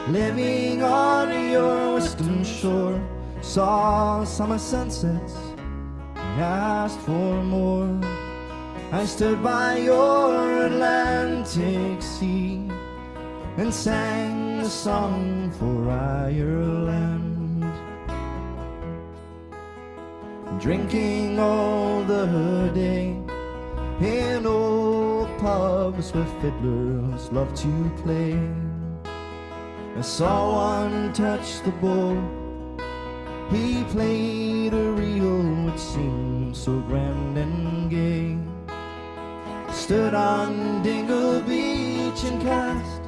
Living on your western shore, saw summer sunsets and asked for more. I stood by your Atlantic sea and sang a song for Ireland. Drinking all the day in old pubs where fiddlers love to play. I saw one touch the bowl. He played a reel which seemed so grand and gay. Stood on Dingle Beach and cast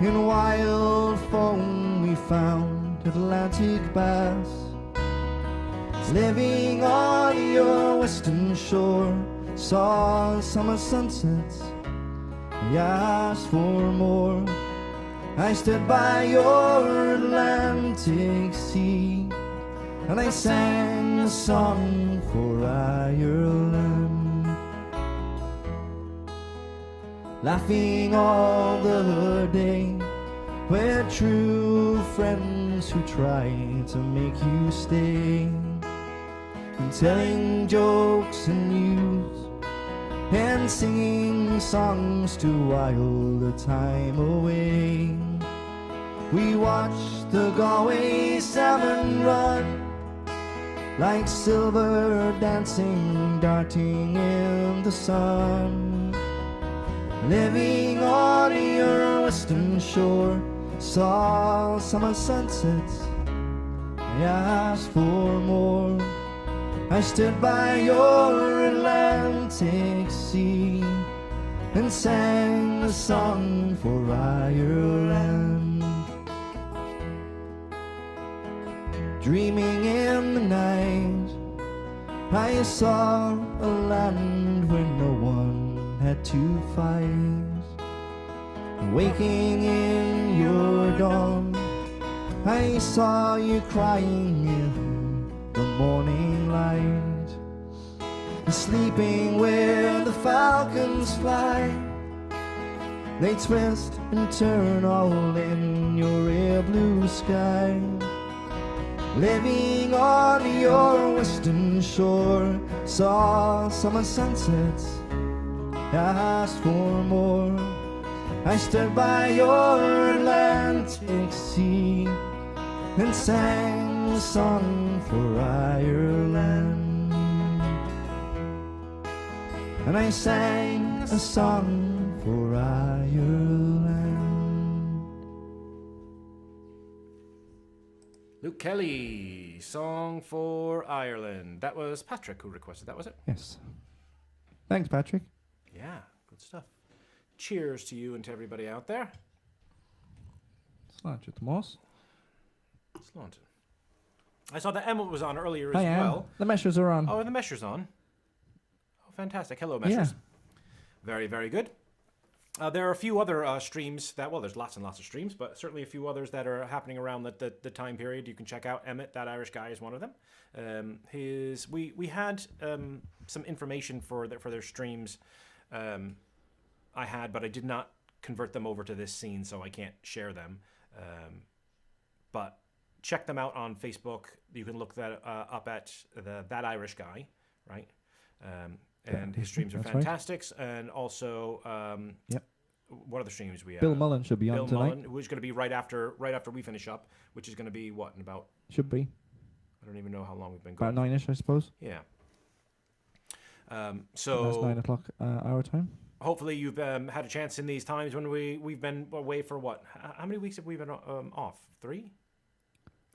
in wild foam we found Atlantic bass. Living on your western shore, saw summer sunsets, I asked for more. I stood by your Atlantic sea and I sang a song for Ireland. Laughing all the day, where true friends who try to make you stay, and telling jokes and news and singing songs to while the time away. We watched the Galway salmon run like silver dancing, darting in the sun. Living on your western shore, saw summer sunsets, I asked for more. I stood by your Atlantic sea and sang a song for Ireland. Dreaming in the night, I saw a land where no one had to fight. Waking in your dawn, I saw you crying in the morning light. Sleeping where the falcons fly, they twist and turn all in your air blue sky. Living on your western shore, saw summer sunsets, asked for more. I stood by your Atlantic sea and sang a song for Ireland. And I sang a song for Ireland. Luke Kelly, Song for Ireland. That was Patrick who requested that, was it? Yes. Thanks, Patrick. Yeah, good stuff. Cheers to you and to everybody out there. Sláinte Tomás. Sláinte. I saw that Emma was on earlier as I am. well. The meshers are on. Oh, and the Mesher's on. Oh, fantastic. Hello, Meshers. Yeah. Very, very good. There are a few other streams that, well, there's lots and lots of streams, but certainly a few others that are happening around the time period you can check out. Emmett, that Irish guy, is one of them. We had some information for their streams I had, but I did not convert them over to this scene, so I can't share them. But check them out on Facebook. You can look that up at that Irish guy, right? And his streams are fantastic. Right. And also, what other streams we have? Bill Mullen should be on tonight. Bill Mullen, who's going to be right after we finish up, which is going to be what, in about... Should be. I don't even know how long we've been going. About 9ish, I suppose. Yeah. So that's 9 o'clock our time. Hopefully you've had a chance in these times when we've been away for what? How many weeks have we been off? 3?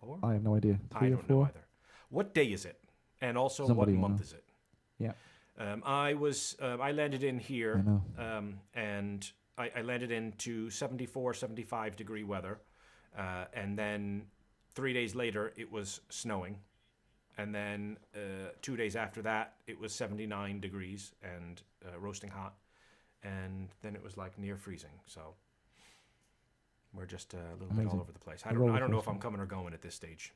4? I have no idea. 3 I or don't 4? know either. What day is it? And also, Somebody what will month know. is it? Yeah. I landed in here, I know. and I landed into 74, 75 degree weather, and then 3 days later it was snowing, and then 2 days after that it was 79 degrees and roasting hot, and then it was like near freezing. So we're just a little bit all over the place. I don't know if I'm coming or going at this stage.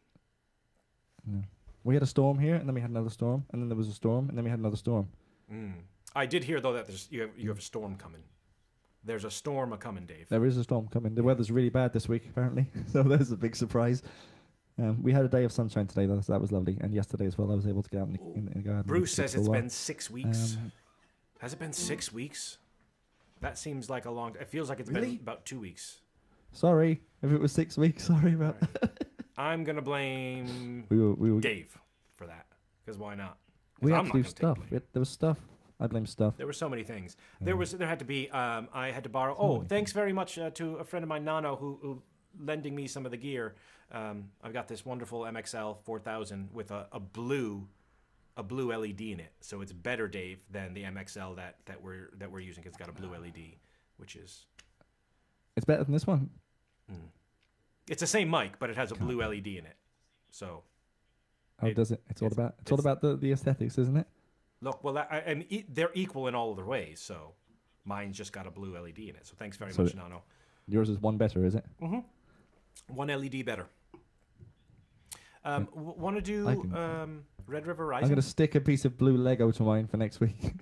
Yeah. We had a storm here, and then we had another storm, and then there was a storm, and then we had another storm. I did hear though that you have a storm coming. There's a storm a-coming, Dave. There is a storm coming. The weather's really bad this week, apparently. So there's a big surprise. We had a day of sunshine today, though, so that was lovely. And yesterday as well, I was able to get out in the garden. Bruce says it's been 6 weeks. Has it been 6 weeks? That seems like a long... It feels like it's been about 2 weeks. Sorry, if it was 6 weeks, sorry about that. I'm going to blame Dave for that, because why not? We had to do stuff. There was stuff. I blame stuff. There were so many things. There had to be. I had to borrow. Thanks very much to a friend of mine, Nano, who lending me some of the gear. I've got this wonderful MXL 4000 with a blue LED in it, so it's better, Dave, than the MXL that we're using. It's got a blue LED, which is. It's better than this one. It's the same mic, but it has a blue LED in it. So. Oh, does it? It's all about the aesthetics, isn't it? Look, well, they're equal in all other ways, so mine's just got a blue LED in it. So thanks very much, Nano. Yours is one better, is it? Mm-hmm. One LED better. Want to do Red River Rising? I'm going to stick a piece of blue Lego to mine for next week.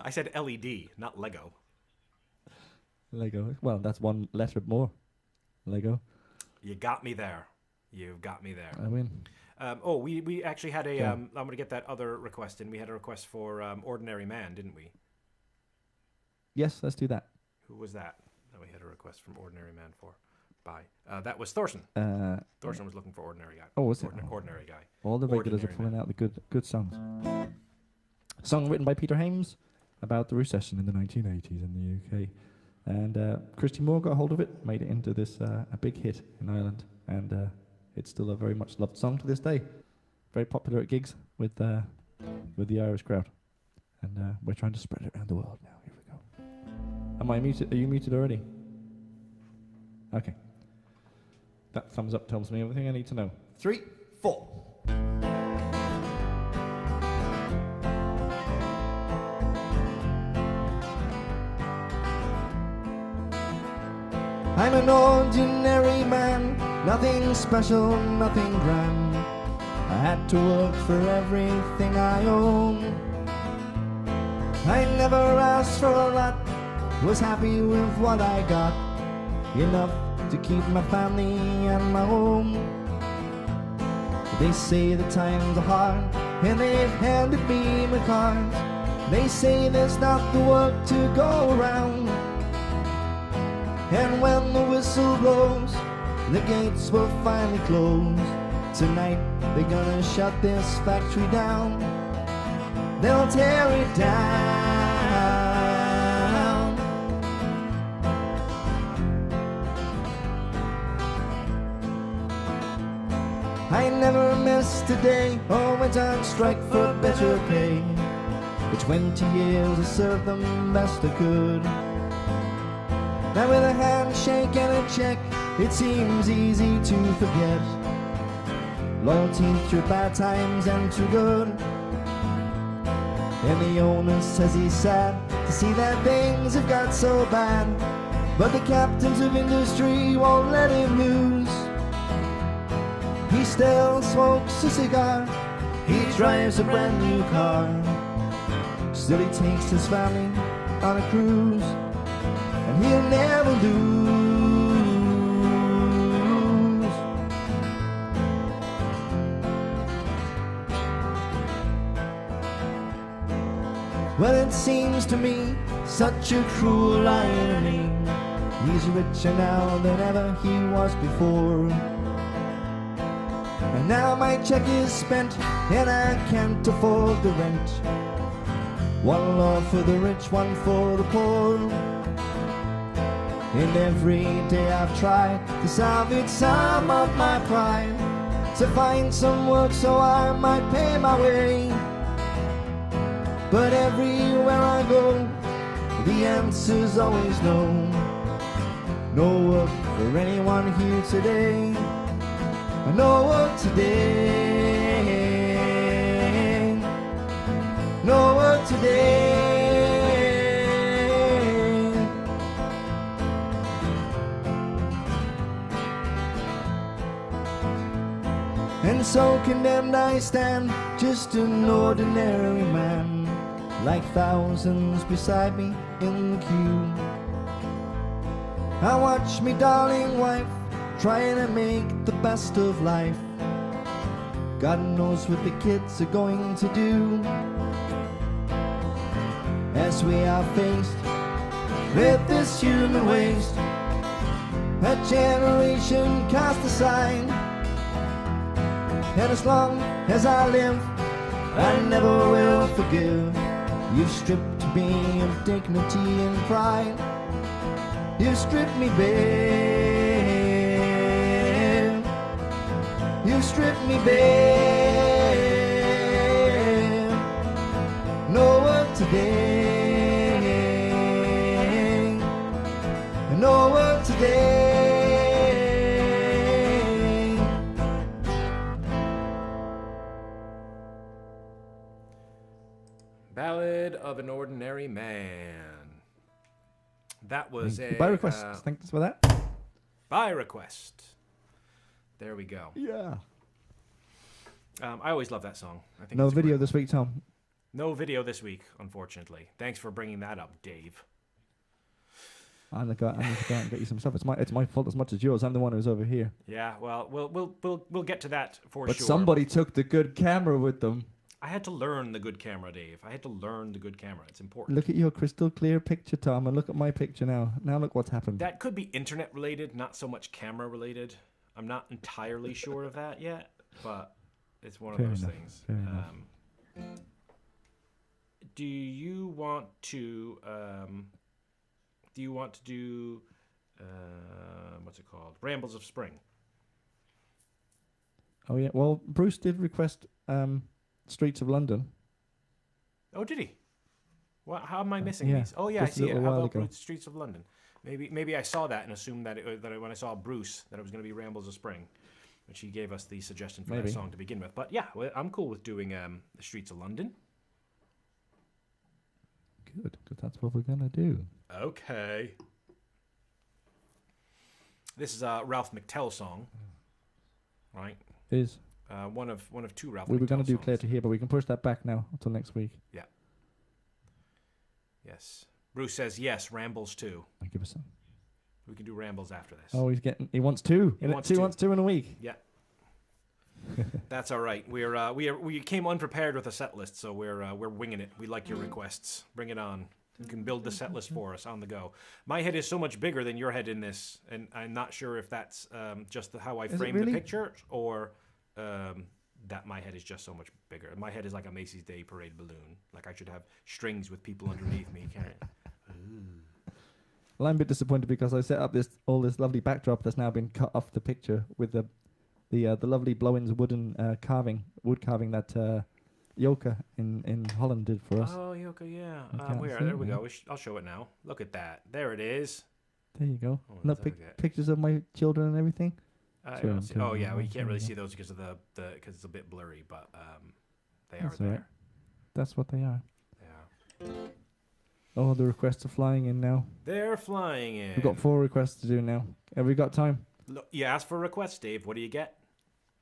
I said LED, not Lego. Lego. Well, that's one letter more. Lego. You got me there. You've got me there. I win. We actually had a... I'm going to get that other request in. We had a request for Ordinary Man, didn't we? Yes, let's do that. Who was that we had a request from Ordinary Man for? Bye. That was Thorson. Thorson was looking for Ordinary Guy. Oh, was it? Ordinary Guy. All the regulars are pulling out the good songs. A song written by Peter Hames about the recession in the 1980s in the UK. And Christy Moore got a hold of it, made it into this a big hit in Ireland. And it's still a very much loved song to this day. Very popular at gigs with the Irish crowd. And we're trying to spread it around the world now. Here we go. Am I muted? Are you muted already? Okay. That thumbs up tells me everything I need to know. 3, 4. I'm an ordinary man, nothing special, nothing grand. I had to work for everything I own. I never asked for a lot, was happy with what I got. Enough to keep my family and my home. They say the times are hard, and they've handed me my cards. They say there's not the work to go around. And when the whistle blows, the gates will finally close. Tonight they're gonna shut this factory down. They'll tear it down. I never missed a day or went on strike for better pay. For 20 years I served them best I could. Now with a handshake and a check, it seems easy to forget. Loyalty through bad times and through good. And the owner says he's sad to see that things have got so bad. But the captains of industry won't let him lose. He still smokes a cigar, he drives a brand new car. Still he takes his family on a cruise. And he'll never lose. Well, it seems to me such a cruel irony. He's richer now than ever he was before. And now my check is spent, and I can't afford the rent. One law for the rich, one for the poor. And every day I've tried to salvage some of my pride, to find some work so I might pay my way. But everywhere I go, the answer's always no. No work for anyone here today. No work today. No work today. And so condemned I stand, just an ordinary man, like thousands beside me in the queue. I watch me darling wife trying to make the best of life. God knows what the kids are going to do, as we are faced with this human waste, a generation cast aside. And as long as I live, I never will forgive. You've stripped me of dignity and pride. You've stripped me bare. You've stripped me bare. No work today. No work today. Ballad of an Ordinary Man. That was by request. Thanks for that. By request. There we go. Yeah. I always love that song. I think No it's video great. this week, Tom. No video this week, unfortunately. Thanks for bringing that up, Dave. I need to go out and get you some stuff. It's my fault as much as yours. I'm the one who's over here. Yeah, well, we'll get to that for But sure. somebody took the good camera with them. I had to learn the good camera, Dave. I had to learn the good camera. It's important. Look at your crystal clear picture, Tom, and look at my picture now. Now look what's happened. That could be internet related, not so much camera related. I'm not entirely sure of that yet, but it's one of those things. Fair enough. Do you want to do what's it called? Rambles of Spring. Oh yeah. Well, Bruce did request Streets of London. Oh, did he? Well, how am I missing yeah, these? Oh yeah, I just a see it. little How while about ago. Streets of London? Maybe I saw that and assumed that when I saw Bruce that it was going to be Rambles of Spring, which he gave us the suggestion for that song to begin with. But yeah, I'm cool with doing the Streets of London. Good, because that's what we're gonna do. Okay. This is a Ralph McTell song, right? Is one of two Ralph. we were McTell gonna do songs. Clear to Hear, but we can push that back now until next week. Yeah. Yes. Bruce says yes. Rambles too. I'll give us some. We can do Rambles after this. Oh, he wants two. He wants wants two in a week. Yeah. That's all right. We came unprepared with a set list, so we're winging it. We like your requests. Bring it on. You can build the set list for us on the go. My head is so much bigger than your head in this, and I'm not sure if that's just how I frame really? the picture, or that my head is just so much bigger. My head is like a Macy's Day Parade balloon. Like I should have strings with people underneath me. Well, I'm a bit disappointed because I set up all this lovely backdrop that's now been cut off the picture with the lovely Blowins wood carving that Yoka in Holland did for us. Oh, Yoka, yeah. can't There see we it go. I'll show it now. Look at that. There it is. There you go. Oh, No it's okay. pictures of my children and everything. Oh yeah, well, you can't really see those because of because it's a bit blurry, but they That's are there. right. That's what they are. Yeah. Oh, the requests are flying in now. They're flying in. We've got 4 requests to do now. Have we got time? Look, you ask for requests, Dave. What do you get?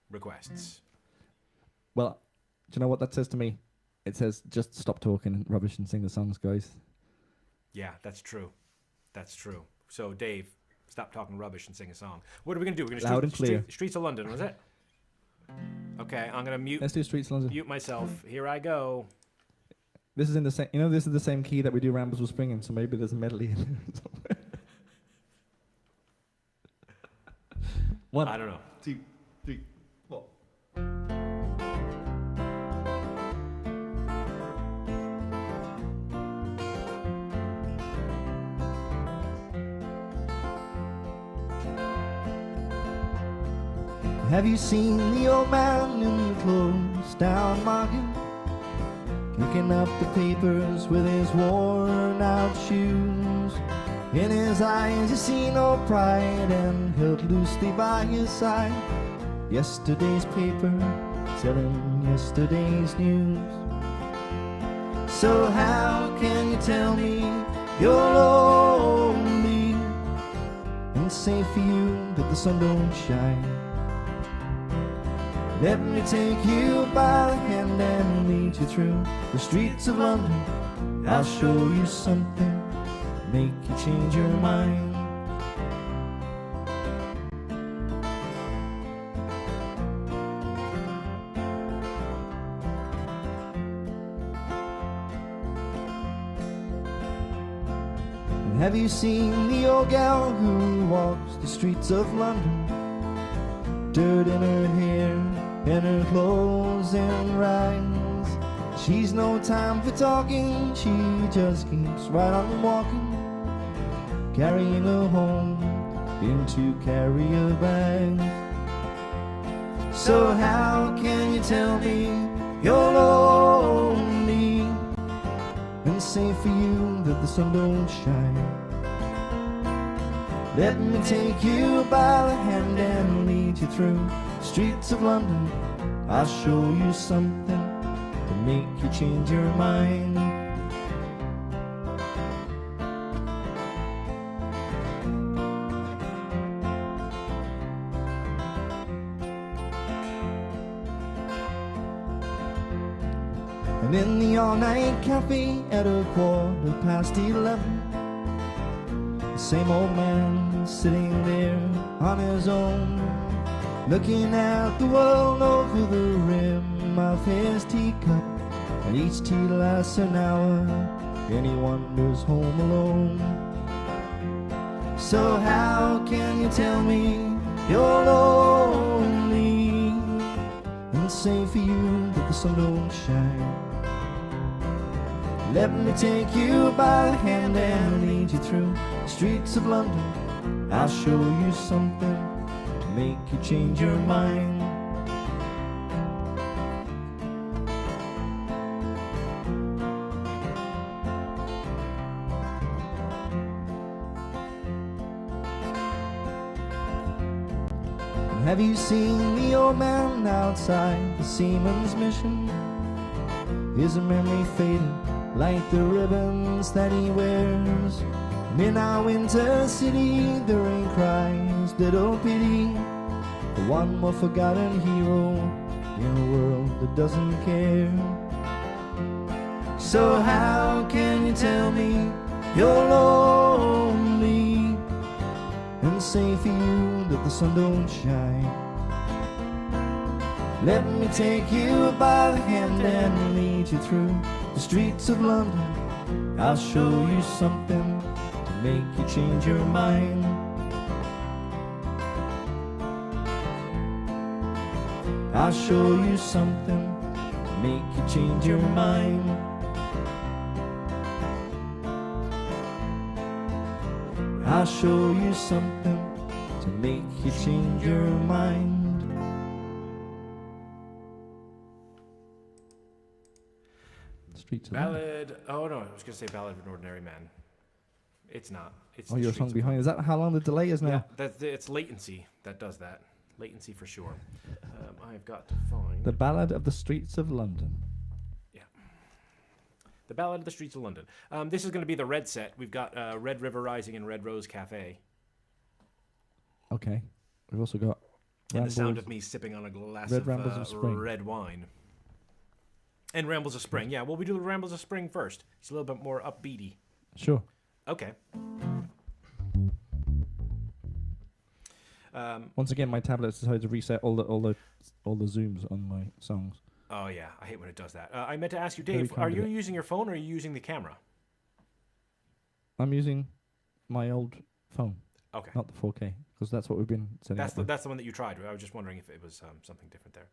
Requests. Well, do you know what that says to me? It says, just stop talking rubbish and sing the songs, guys. Yeah, that's true. That's true. So, Dave, stop talking rubbish and sing a song. What are we going to do? We're going to Loud and clear. Streets of London, was it? Okay, I'm going to Let's do Streets of London. mute myself. Here I go. This is in the same, this is the same key that we do Rambles of Spring in, so maybe there's a medley in there somewhere. 1, I don't know. 2, 3, 4. Have you seen the old man in the closed down market, picking up the papers with his worn out shoes? In his eyes you see no pride, and held loosely by his side, yesterday's paper telling yesterday's news. So how can you tell me you're lonely, and say for you that the sun don't shine? Let me take you by the hand and lead you through the streets of London. I'll show you something, make you change your mind. Have you seen the old gal who walks the streets of London? Dirt in her hair and her clothes in rags. She's no time for talking, she just keeps right on walking, carrying her home in 2 carrier bags. So how can you tell me you're lonely, and say for you that the sun don't shine? Let me take you by the hand and lead you through the streets of London. I'll show you something to make you change your mind. And in the all-night cafe at 11:15, the same old man sitting there on his own, looking at the world over the rim of his teacup, and each tea lasts an hour, and he wanders home alone. So how can you tell me you're lonely, and say for you that the sun don't shine? Let me take you by the hand and lead you through the streets of London. I'll show you something to make you change your mind. And have you seen the old man outside the Seaman's Mission? Is a memory faded like the ribbons that he wears? And in our winter city the rain cries little pity for one more forgotten hero in a world that doesn't care. So how can you tell me you're lonely, and say for you that the sun don't shine? Let me take you by the hand and lead you through the streets of London. I'll show you something to make you change your mind. I'll show you something to make you change your mind. I'll show you something to make you change your mind. Ballad. Oh no, I was going to say Ballad of an Ordinary Man. It's not. It's your song behind. Is that how long the delay is now? Yeah, it's latency that does that. Latency for sure. I've got to find The Ballad of the Streets of London. Yeah. The Ballad of the Streets of London. This is going to be the red set. We've got Red River Rising and Red Rose Cafe. Okay. We've also got and the sound of me sipping on a glass Rambles of Spring. Red wine. And Rambles of Spring. Yeah, well, we do the Rambles of Spring first. It's a little bit more upbeaty. Sure. Okay. Once again, my tablet decided to reset all the zooms on my songs. Oh yeah, I hate when it does that. I meant to ask you, Dave, are you using your phone or are you using the camera? I'm using my old phone. Okay. Not the 4K, because that's what we've been setting up. That's the one that you tried. I was just wondering if it was something different there.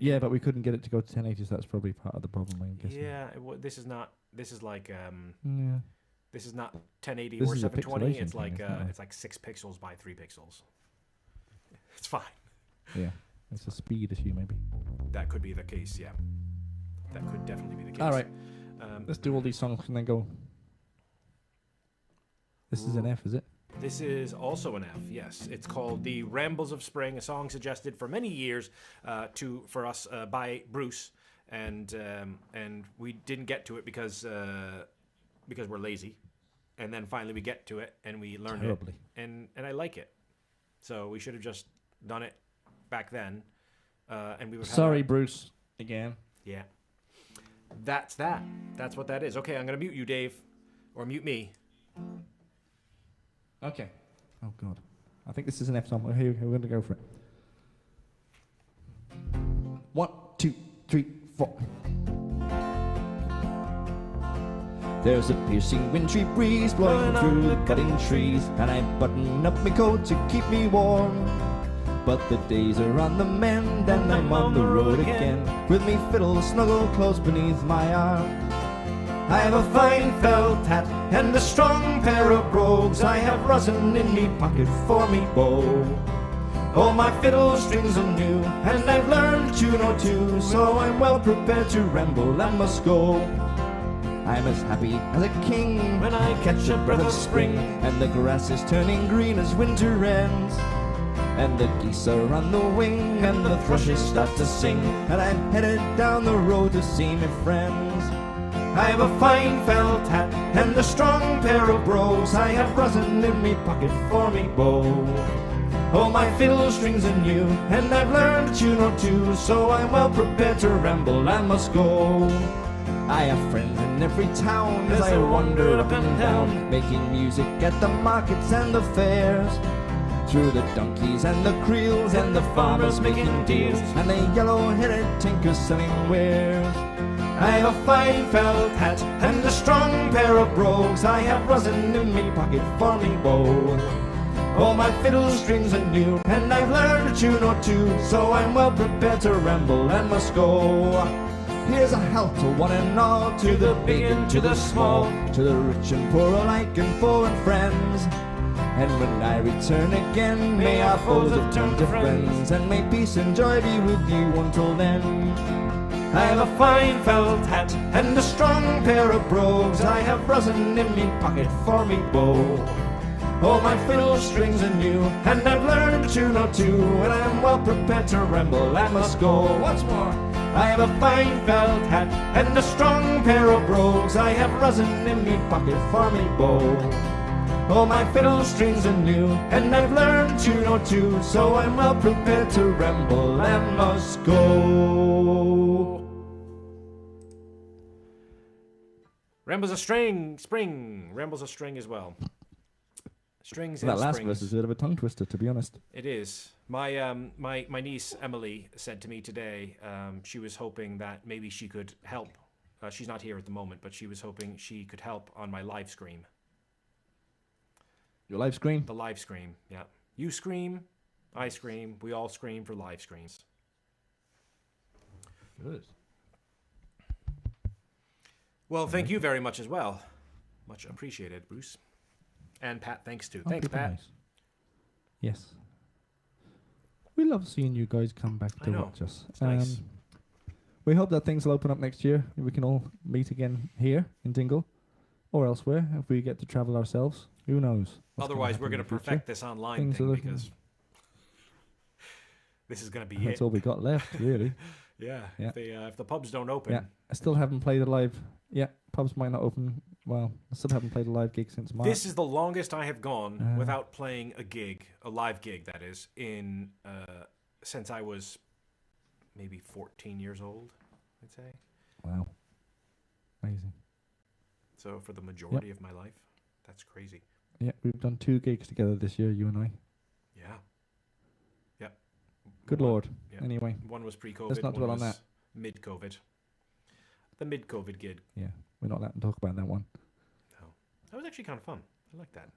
Yeah, but we couldn't get it to go to 1080, so that's probably part of the problem, I'm guessing. Yeah, this is not. This is like. Yeah. This is not 1080 this or 720. It's like thing, it's like 6 pixels by 3 pixels. It's fine. Yeah. It's a speed issue, maybe. That could be the case, yeah. That could definitely be the case. All right. Let's do all these songs and then go. This is an F, is it? This is also an F, yes. It's called The Rambles of Spring, a song suggested for many years for us by Bruce, and we didn't get to it because we're lazy, and then finally we get to it and we learned it, and I like it. So we should have just done it back then, and we would. Sorry, Bruce. Again. Yeah. That's that. That's what that is. Okay, I'm gonna mute you, Dave, or mute me. Okay. Oh God. I think this is an F song. Here we're going to go for it. 1, 2, 3, 4. There's a piercing wintry breeze blowing through the budding trees, and I button up my coat to keep me warm. But the days are on the mend, and I'm on the road again, with me fiddle snuggled close beneath my arm. I have a fine felt hat and a strong pair of brogues. I have rosin in me pocket for me bow. All my fiddle strings are new, and I've learned to tune or two, so I'm well prepared to ramble and must go. I'm as happy as a king when I catch a breath of spring, and the grass is turning green as winter ends. And the geese are on the wing, and the thrushes start to sing, and I'm headed down the road to see my friends. I have a fine felt hat and a strong pair of brogues. I have rosin in me pocket for me bow. All my fiddle strings are new, and I've learned a tune or two, so I'm well prepared to ramble and must go. I have friends in every town as I wander up and down, making music at the markets and the fairs. Through the donkeys and the creels and the farmers making deals, and the yellow-headed tinkers selling wares. I have a fine felt hat and a strong pair of brogues. I have rosin in me pocket for me bow. All my fiddle strings are new, and I've learned a tune or two, so I'm well prepared to ramble and must go. Here's a health to one and all, to the big and to the small, to the rich and poor alike, and foe and friends. And when I return again, may our foes have turned to friends, and may peace and joy be with you until then. I have a fine felt hat and a strong pair of brogues. I have rosin in me pocket for me bow. All my fiddle strings are new, and I've learned a tune or two, and I'm well prepared to ramble and must go. Once more. I have a fine felt hat and a strong pair of brogues. I have rosin in me pocket for me bow. All my fiddle strings are new, and I've learned a tune or two, so I'm well prepared to ramble and must go. Rambles of Spring. Rambles of String as well. Strings and that last springs. verse is a bit of a tongue twister, to be honest. It is. My niece Emily said to me today, she was hoping that maybe she could help. She's not here at the moment, but she was hoping she could help on my live scream. Your live screen? The live scream, yeah. You scream, I scream, we all scream for live screens. Good. Well, thank you very much as well. Much appreciated, Bruce. And Pat, thanks too. Thanks, Pat. Nice. Yes. We love seeing you guys come back to watch us. It's nice. We hope that things will open up next year. We can all meet again here in Dingle or elsewhere if we get to travel ourselves. Who knows? Otherwise, we're going to perfect this online thing because this is going to be That's all we got left, really. Yeah. If the pubs don't open. Yeah. I still haven't played a live. Yeah, pubs might not open. Well, I still haven't played a live gig since March. This is the longest I have gone without playing a live gig, that is, since I was maybe 14 years old, I'd say. Wow. Amazing. So for the majority of my life, that's crazy. Yeah, we've done 2 gigs together this year, you and I. Yeah. Yeah. Good Lord. Yeah. Anyway. One was pre-COVID, let's not dwell on that. Mid-COVID. The mid-COVID gig. Yeah, we're not allowed to talk about that one. No. That was actually kind of fun. I like that.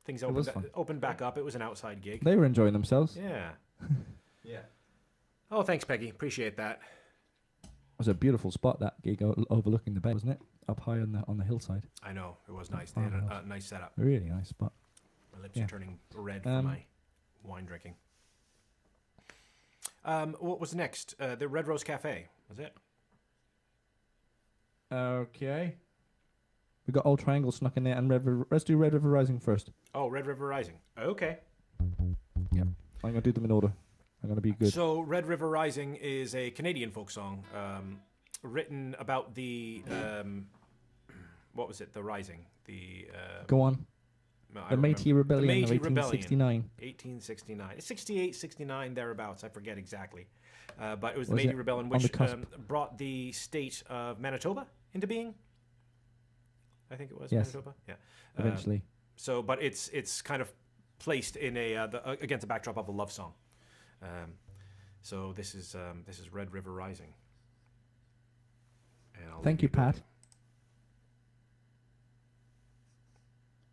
Things opened back up. It was an outside gig. They were enjoying themselves. Yeah. Yeah. Oh, thanks, Peggy. Appreciate that. It was a beautiful spot, that gig overlooking the bay, wasn't it? Up high on the hillside. I know. It was nice. They had a nice setup. A really nice spot. My lips are turning red from my wine drinking. What was next? The Red Rose Cafe, was it? Okay. We got Auld Triangle snuck in there, and let's do Red River Rising first. Oh, Red River Rising. Okay. Yeah. I'm going to do them in order. I'm going to be good. So, Red River Rising is a Canadian folk song written about the... what was it? The Rising. Go on. No, the Métis Rebellion of 1869. 1869. 68, 69, thereabouts. I forget exactly. But it was the Métis Rebellion, which brought the state of Manitoba into being. I think it was Manitoba. Yeah. Eventually. But it's kind of placed in against the backdrop of a love song. So this is Red River Rising. Thank you, Pat.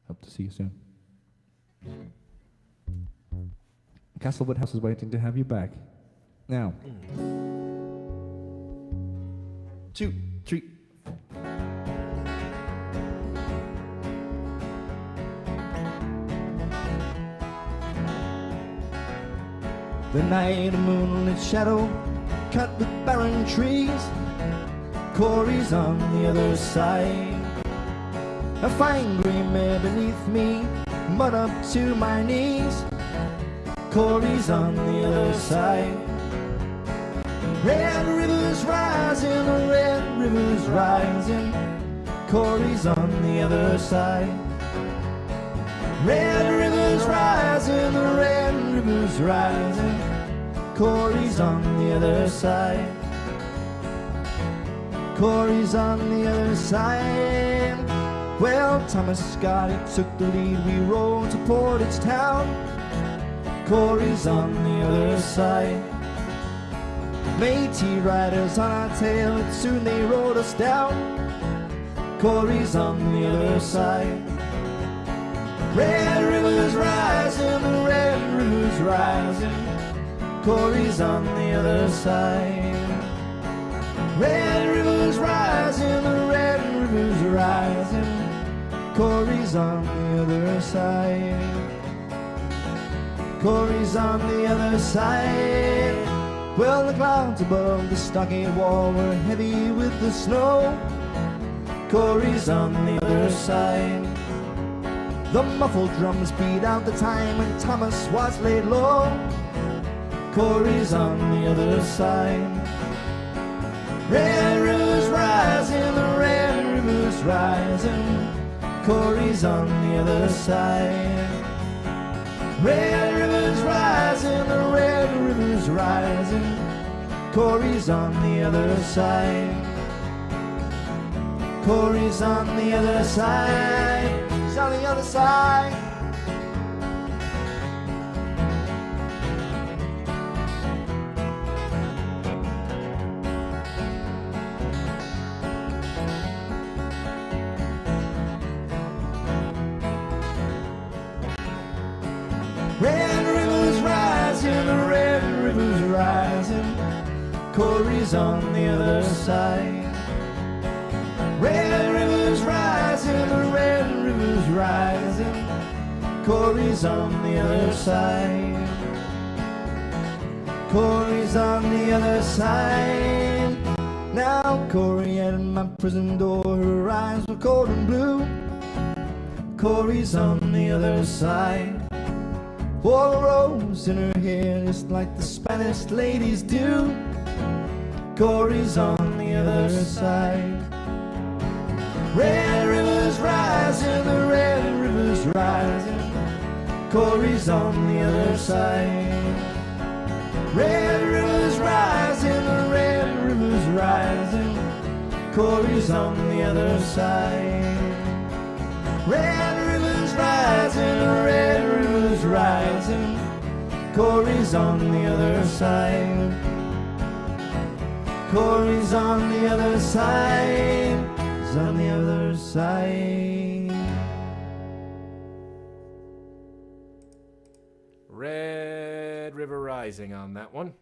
Hope to see you soon. Castlewood House is waiting to have you back. Now. 2, 3. The night, a moonlit shadow, cut with barren trees. Corey's on the other side. A fine grey mare beneath me, mud up to my knees. Corey's on the other side. Red river's rising, the red river's rising. Corey's on the other side. Red river's rising, the red river's rising. Corey's on the other side. Corey's on the other side. Well, Thomas Scotty took the lead. We rode to Portage Town. Corey's on the other side. Métis riders on our tail, and soon they rode us down. Corey's on the other side. Red river's rising, the red river's rising. Corey's on the other side. Red river's rising, the red river's rising. Corey's on the other side. Corey's on the other side. Well, the clouds above the stockade wall were heavy with the snow. Corey's on the other side. The muffled drums beat out the time when Thomas was laid low. Corey's on the other side. Red river's rising, the red river's rising. Corey's on the other side. Red river's rising, the red river's rising. Corey's on the other side. Corey's on the other side. He's on the other side. Red river's rising, the red river's rising. Corey's on the other side. Red river's rising, the red river's rising. Corey's on the other side. Corey's on the other side. Now Corey at my prison door, her eyes were cold and blue. Corey's on the other side. Wore a rose in her hair just like the Spanish ladies do. Corey's on the other side. Red river's rising, the red river's rising. Corey's on the other side. Red river's rising, the red river's rising. Corey's on the other side. Red river's rising, the red river's rising. Corey's on the other side. Corey's on the other side. He's on the other side. Red River Rising on that one.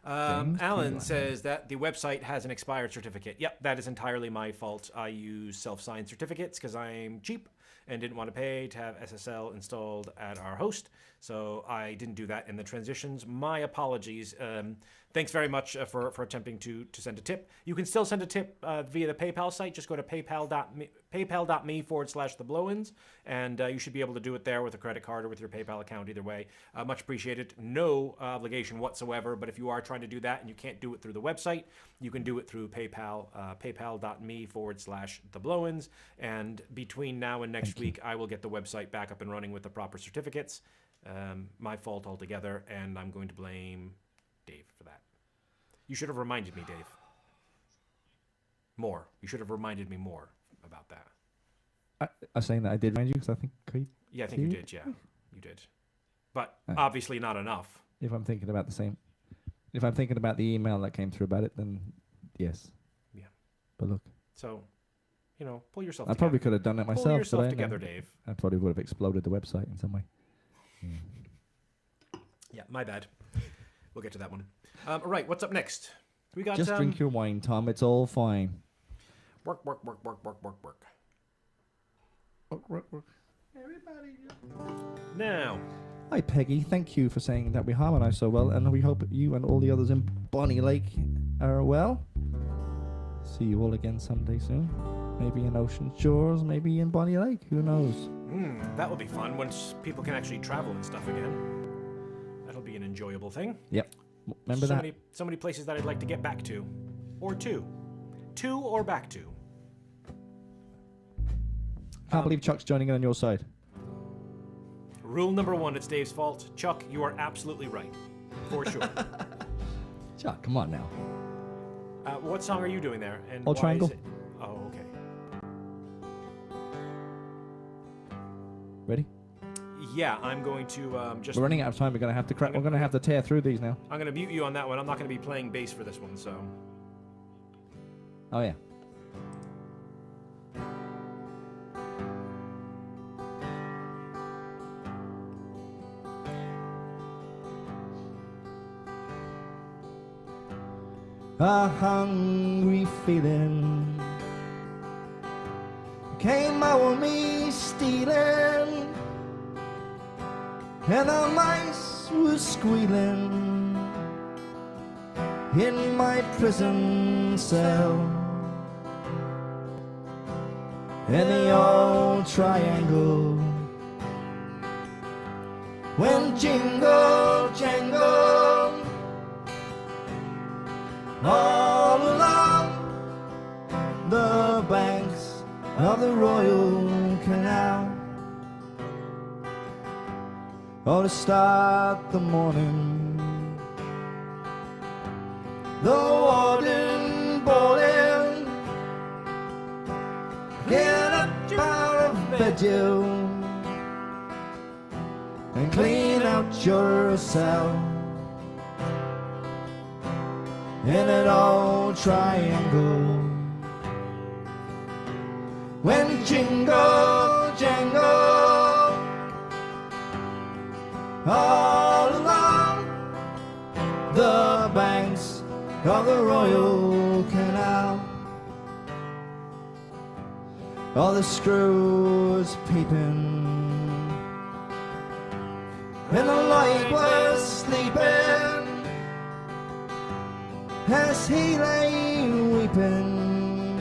Alan says that the website has an expired certificate. Yep, that is entirely my fault. I use self-signed certificates because I'm cheap. and didn't want to pay to have SSL installed at our host, so I didn't do that in the transitions. My apologies. Thanks very much for attempting to send a tip. You can still send a tip via the PayPal site. Just go to paypal.me/theblowins, and you should be able to do it there with a credit card or with your PayPal account, either way. Much appreciated. No obligation whatsoever, but if you are trying to do that and you can't do it through the website, you can do it through PayPal, paypal.me/theblowins, and between now and next week, I will get the website back up and running with the proper certificates. My fault altogether, and I'm going to blame Dave for that. You should have reminded me, Dave. More. You should have reminded me more about that. I was saying that I did remind you because I think Yeah, I think you did. Yeah, you did. But obviously not enough. If I'm thinking about the email that came through about it, then yes. Yeah. But look. So, pull yourself together. I probably could have done it myself. Pull yourself together, Dave. I probably would have exploded the website in some way. Yeah, my bad. We'll get to that one. All right, what's up next? We got just drink your wine, Tom. It's all fine. Work. Everybody. Now. Hi, Peggy. Thank you for saying that we harmonise so well, and we hope you and all the others in Bonnie Lake are well. See you all again someday soon. Maybe in Ocean Shores, maybe in Bonnie Lake. Who knows? That will be fun once people can actually travel and stuff again. That'll be an enjoyable thing. Yep. Remember that? So many places that I'd like to get back to. Or to. To or back to. Can't believe Chuck's joining in on your side. Rule number 1, it's Dave's fault. Chuck, you are absolutely right. For sure. Chuck, come on now. What song are you doing there? And Auld Triangle. Oh, okay. Ready? Yeah, I'm going to just... We're running out of time. We're going to have to we're going to have to tear through these now. I'm going to mute you on that one. I'm not going to be playing bass for this one, so... Oh, yeah. A hungry feeling came over me stealing, and the mice were squealing in my prison cell. In the Auld Triangle, when jingle jangle all along the banks of the Royal Canal, or to start the morning, the warden bawling, get up out of bed, you, and clean out your cell. In an Auld Triangle, when jingle jangle all along the banks of the Royal Canal, all the screws peeping, and the light was sleeping as he lay weeping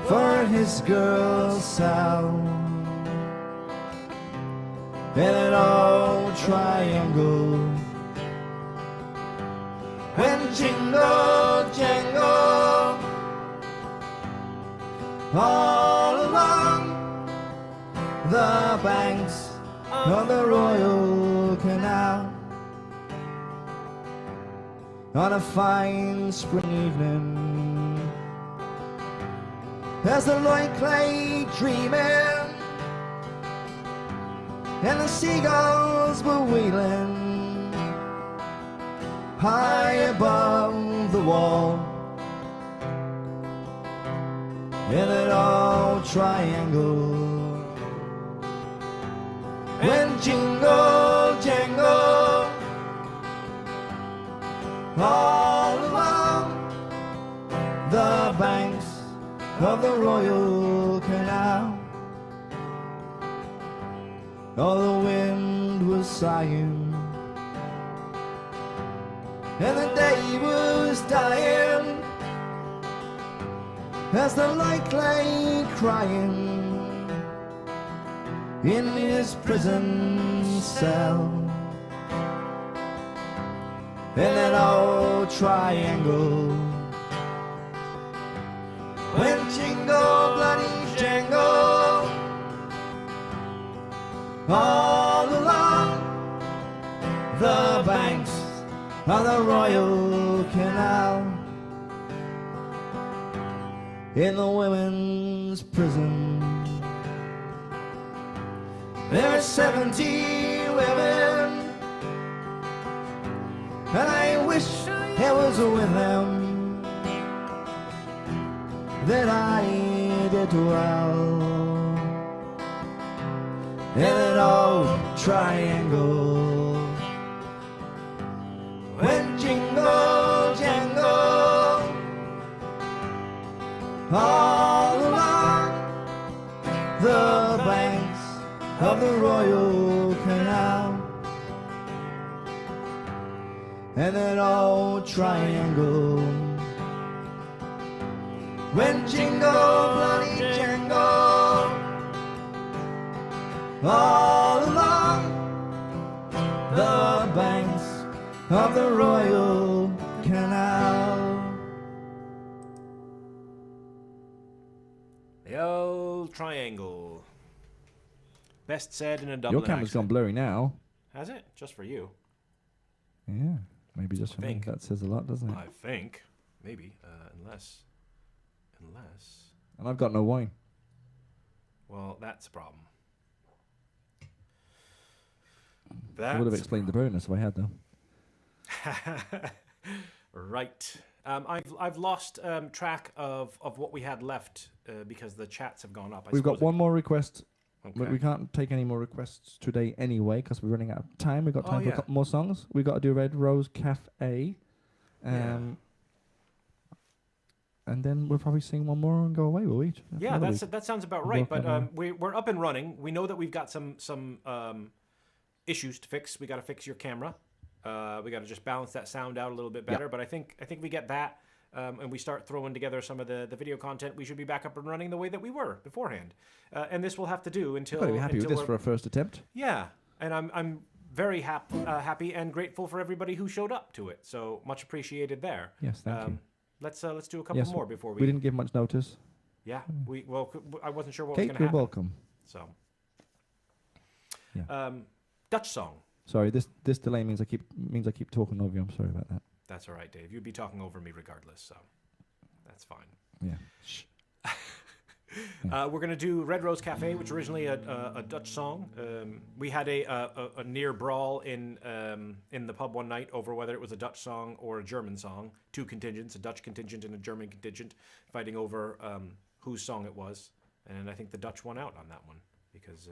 for his girl Sal. In an Auld Triangle, when jingle jangle all along the banks of the Royal Canal, on a fine spring evening, as the light lay dreaming, and the seagulls were wheeling high above the wall, in an Auld Triangle, when jingle jangle all along the banks of the Royal Canal. Oh, the wind was sighing, and the day was dying, as the light lay crying in his prison cell. In that old triangle went jingle, bloody jangle, all along the banks of the Royal Canal. In the women's prison there are 70 women, and I wish I was with them, that I did well. In an old triangle went jingle jangle, all along the banks of the Royal Canal. And that old triangle went jingle, bloody jangle, all along the banks of the Royal Canal. The Old Triangle. Best said in a Dublin Your camera's accent. gone blurry now. Has it? Just for you. Yeah, maybe just for me. That says a lot, doesn't it? I think. Maybe. Unless. And I've got no wine. Well, that's a problem. I would have explained the brightness if I had, though. Right. I've lost track of what we had left because the chats have gone up. We've got one more request. Okay. We can't take any more requests today anyway because we're running out of time. We've got time for a couple more songs. We've got to do Red Rose Cafe. And then we'll probably sing one more and go away, will we? Yeah, that sounds about right. But we're up and running. We know that we've got some issues to fix. We got to fix your camera. We got to just balance that sound out a little bit better. Yeah. But I think we get that, and we start throwing together some of the video content. We should be back up and running the way that we were beforehand. And this will have to do until. You've got to be happy with this for a first attempt. Yeah, and I'm very happy and grateful for everybody who showed up to it. So much appreciated there. Yes, thank you. Let's do a couple more before we. We didn't give much notice. Yeah, I wasn't sure what Kate, was going to happen. You're welcome. So. Yeah. Dutch song. Sorry, this delay means I keep talking over you. I'm sorry about that. That's all right, Dave. You'd be talking over me regardless, so that's fine. Yeah. Shh. We're gonna do Red Rose Cafe, which is originally a Dutch song. We had a near brawl in the pub one night over whether it was a Dutch song or a German song. Two contingents, a Dutch contingent and a German contingent, fighting over whose song it was. And I think the Dutch won out on that one because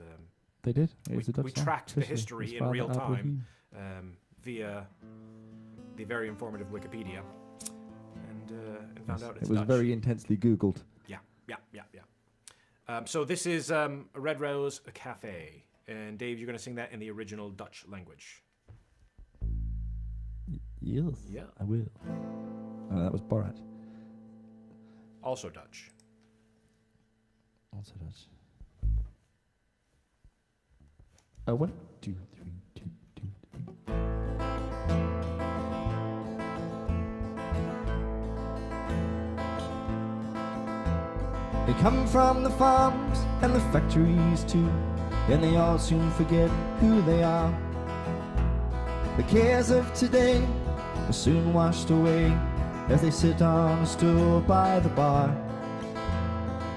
they did. We tracked the history in real time via the very informative Wikipedia, and found out it's It was Dutch. very intensely Googled. Yeah. So this is Red Rose Cafe, and Dave, you're going to sing that in the original Dutch language. Yes. Yeah. I will. Oh, that was Borat. Also Dutch. Also Dutch. 1, 2, 3, 2, 2, 3. They come from the farms and the factories too, and they all soon forget who they are. The cares of today are soon washed away as they sit on a stool by the bar.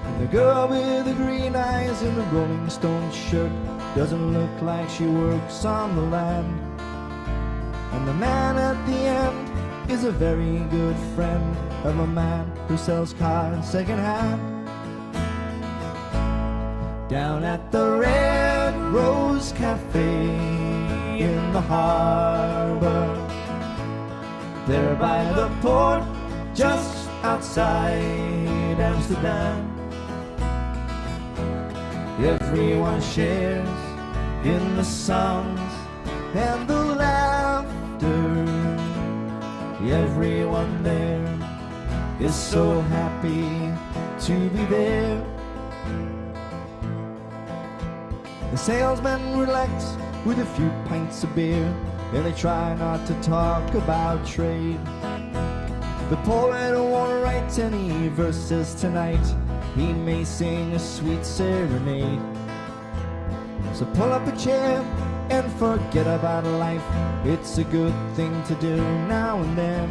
And the girl with the green eyes in the Rolling Stone shirt doesn't look like she works on the land. And the man at the end is a very good friend of a man who sells cars secondhand. Down at the Red Rose Cafe in the harbor, there by the port just outside Amsterdam. Everyone shares in the songs and the laughter. Everyone there is so happy to be there. The salesmen relax with a few pints of beer, and they try not to talk about trade. The poet won't write any verses tonight. He may sing a sweet serenade. So pull up a chair and forget about life. It's a good thing to do now and then.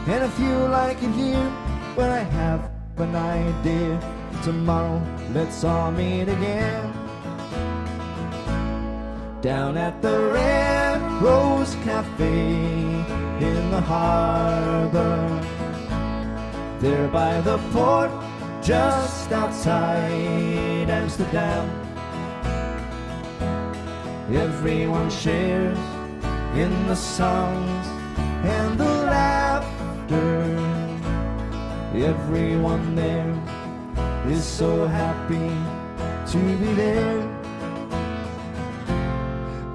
And if you like it here, well, I have an idea. Tomorrow, let's all meet again. Down at the Red Rose Cafe in the harbor, there by the port, just outside Amsterdam. Everyone shares in the songs and the laughter. Everyone there is so happy to be there.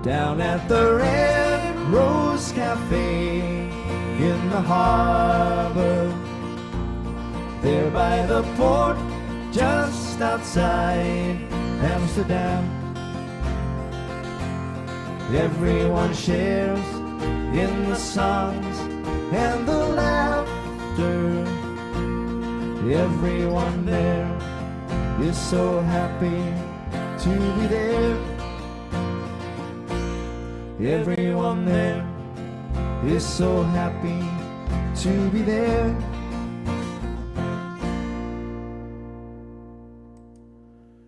Down at the Red Rose Cafe in the harbor, there by the port, just outside Amsterdam. Everyone shares in the songs and the laughter. Everyone there is so happy to be there. Everyone there is so happy to be there.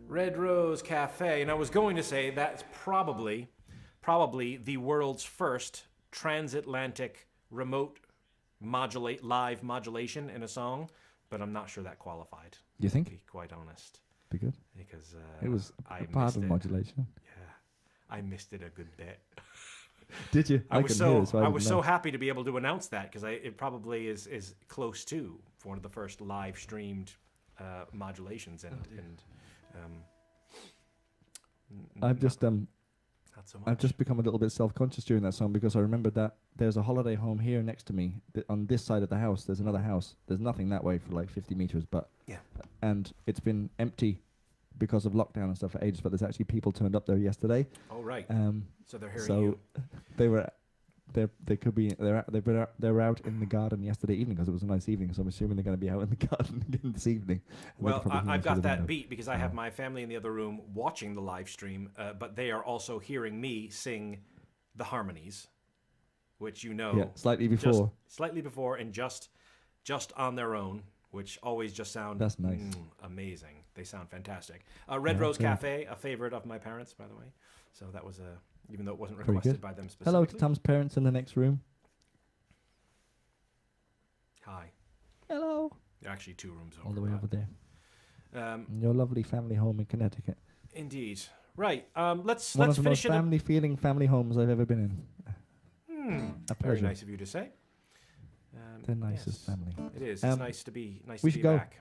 Red Rose Cafe, and I was going to say that's probably the world's first transatlantic remote live modulation in a song, but I'm not sure that qualified. You think? To be quite honest. Be good. Because it was a part of modulation. Yeah, I missed it a good bit. Did you? I was so happy to be able to announce that, because it probably is close to one of the first live streamed modulations, I've just become a little bit self-conscious during that song, because I remembered that there's a holiday home here next to me. On this side of the house, there's another house. There's nothing that way for like 50 meters, but and it's been empty because of lockdown and stuff for ages. But there's actually people turned up there yesterday. Oh right. So they're hearing so you. They were out in the garden yesterday evening, because it was a nice evening. So I'm assuming they're going to be out in the garden again this evening. Well, I've got that beat, because I have my family in the other room watching the live stream, but they are also hearing me sing the harmonies, which slightly before, and just on their own, which always just sound amazing. They sound fantastic. Red Rose Cafe, a favorite of my parents, by the way. So that was even though it wasn't requested by them specifically. Hello to Tom's parents in the next room. Hi. Hello. Actually, 2 rooms over. All the way over there. Your lovely family home in Connecticut. Indeed. Right. Let's One of the finish most family-feeling family homes I've ever been in. Very nice of you to say. The nicest family. It is. It's nice to be back.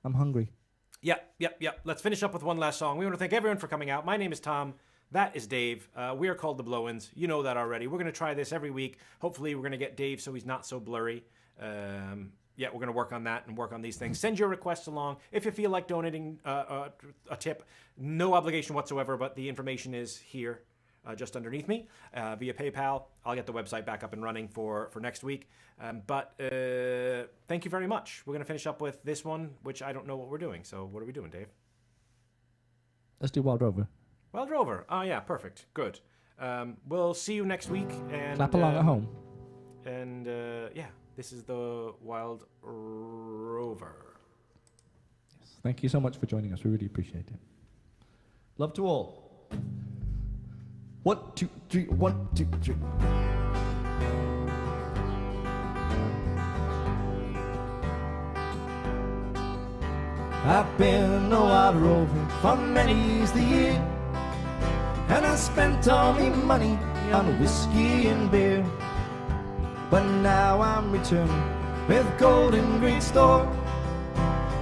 I'm hungry. Yep. Let's finish up with one last song. We want to thank everyone for coming out. My name is Tom. That is Dave. We are called the Blow-Ins. You know that already. We're going to try this every week. Hopefully, we're going to get Dave so he's not so blurry. We're going to work on that and work on these things. Send your requests along. If you feel like donating a tip, no obligation whatsoever, but the information is here just underneath me via PayPal. I'll get the website back up and running for next week. But thank you very much. We're going to finish up with this one, which I don't know what we're doing. So what are we doing, Dave? Let's do Wild Rover. Wild Rover. Oh, yeah, perfect. Good. We'll see you next week. And clap along at home. And, this is the Wild Rover. Yes. Thank you so much for joining us. We really appreciate it. Love to all. 1, 2, 3. 1, 2, 3. I've been a wild rover for many's the year, and I spent all me money on whiskey and beer. But now I'm returning with gold in great store.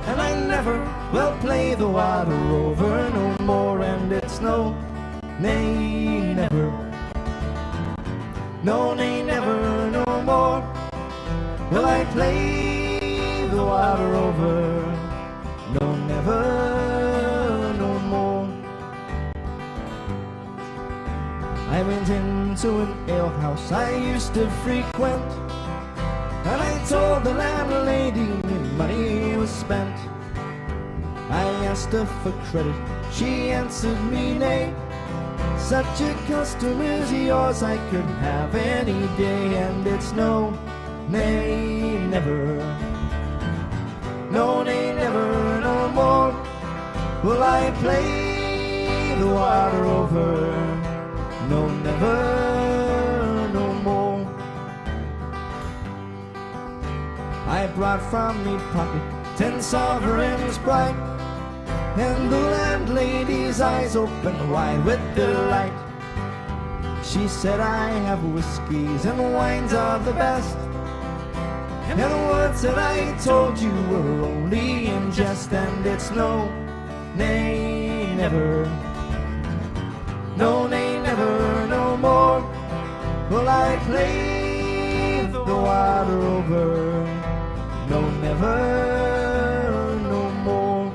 And I never will play the water over no more, and it's no, nay, never. No, nay, never, no more will I play the water over. No, never, no more. I went into an alehouse I used to frequent, and I told the landlady money was spent. I asked her for credit, she answered me nay. Such a custom as yours I could have any day, and it's no, nay, never. No, nay, never, no more will I play the water over. No, never, no more. I brought from me pocket 10 sovereigns bright, and the landlady's eyes opened wide with delight. She said, I have whiskeys and wines of the best, and the words that I told you were only in jest, and it's no, nay, never. No, nay, never, no more will I play the water over. No, never, no more.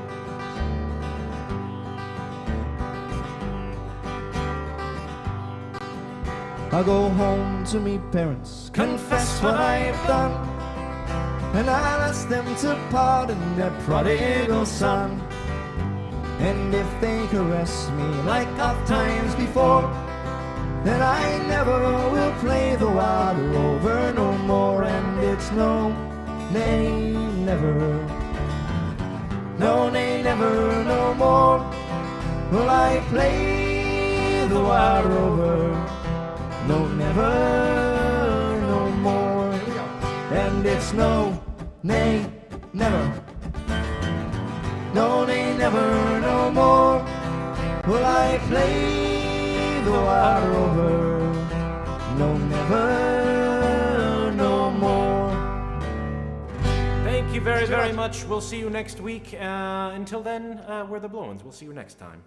I'll go home to me parents, confess what I've done, and I'll ask them to pardon their prodigal son. And if they caress me like oft times before, then I never will play the water over no more, and it's no, nay, never. No, nay, never, no more will I play the water over. No, never, no more. And it's no, nay, never. No, nay, never, no more will I play the water over. No, never, no more. Thank you very, very much. We'll see you next week. Until then, we're the Blowins. We'll see you next time.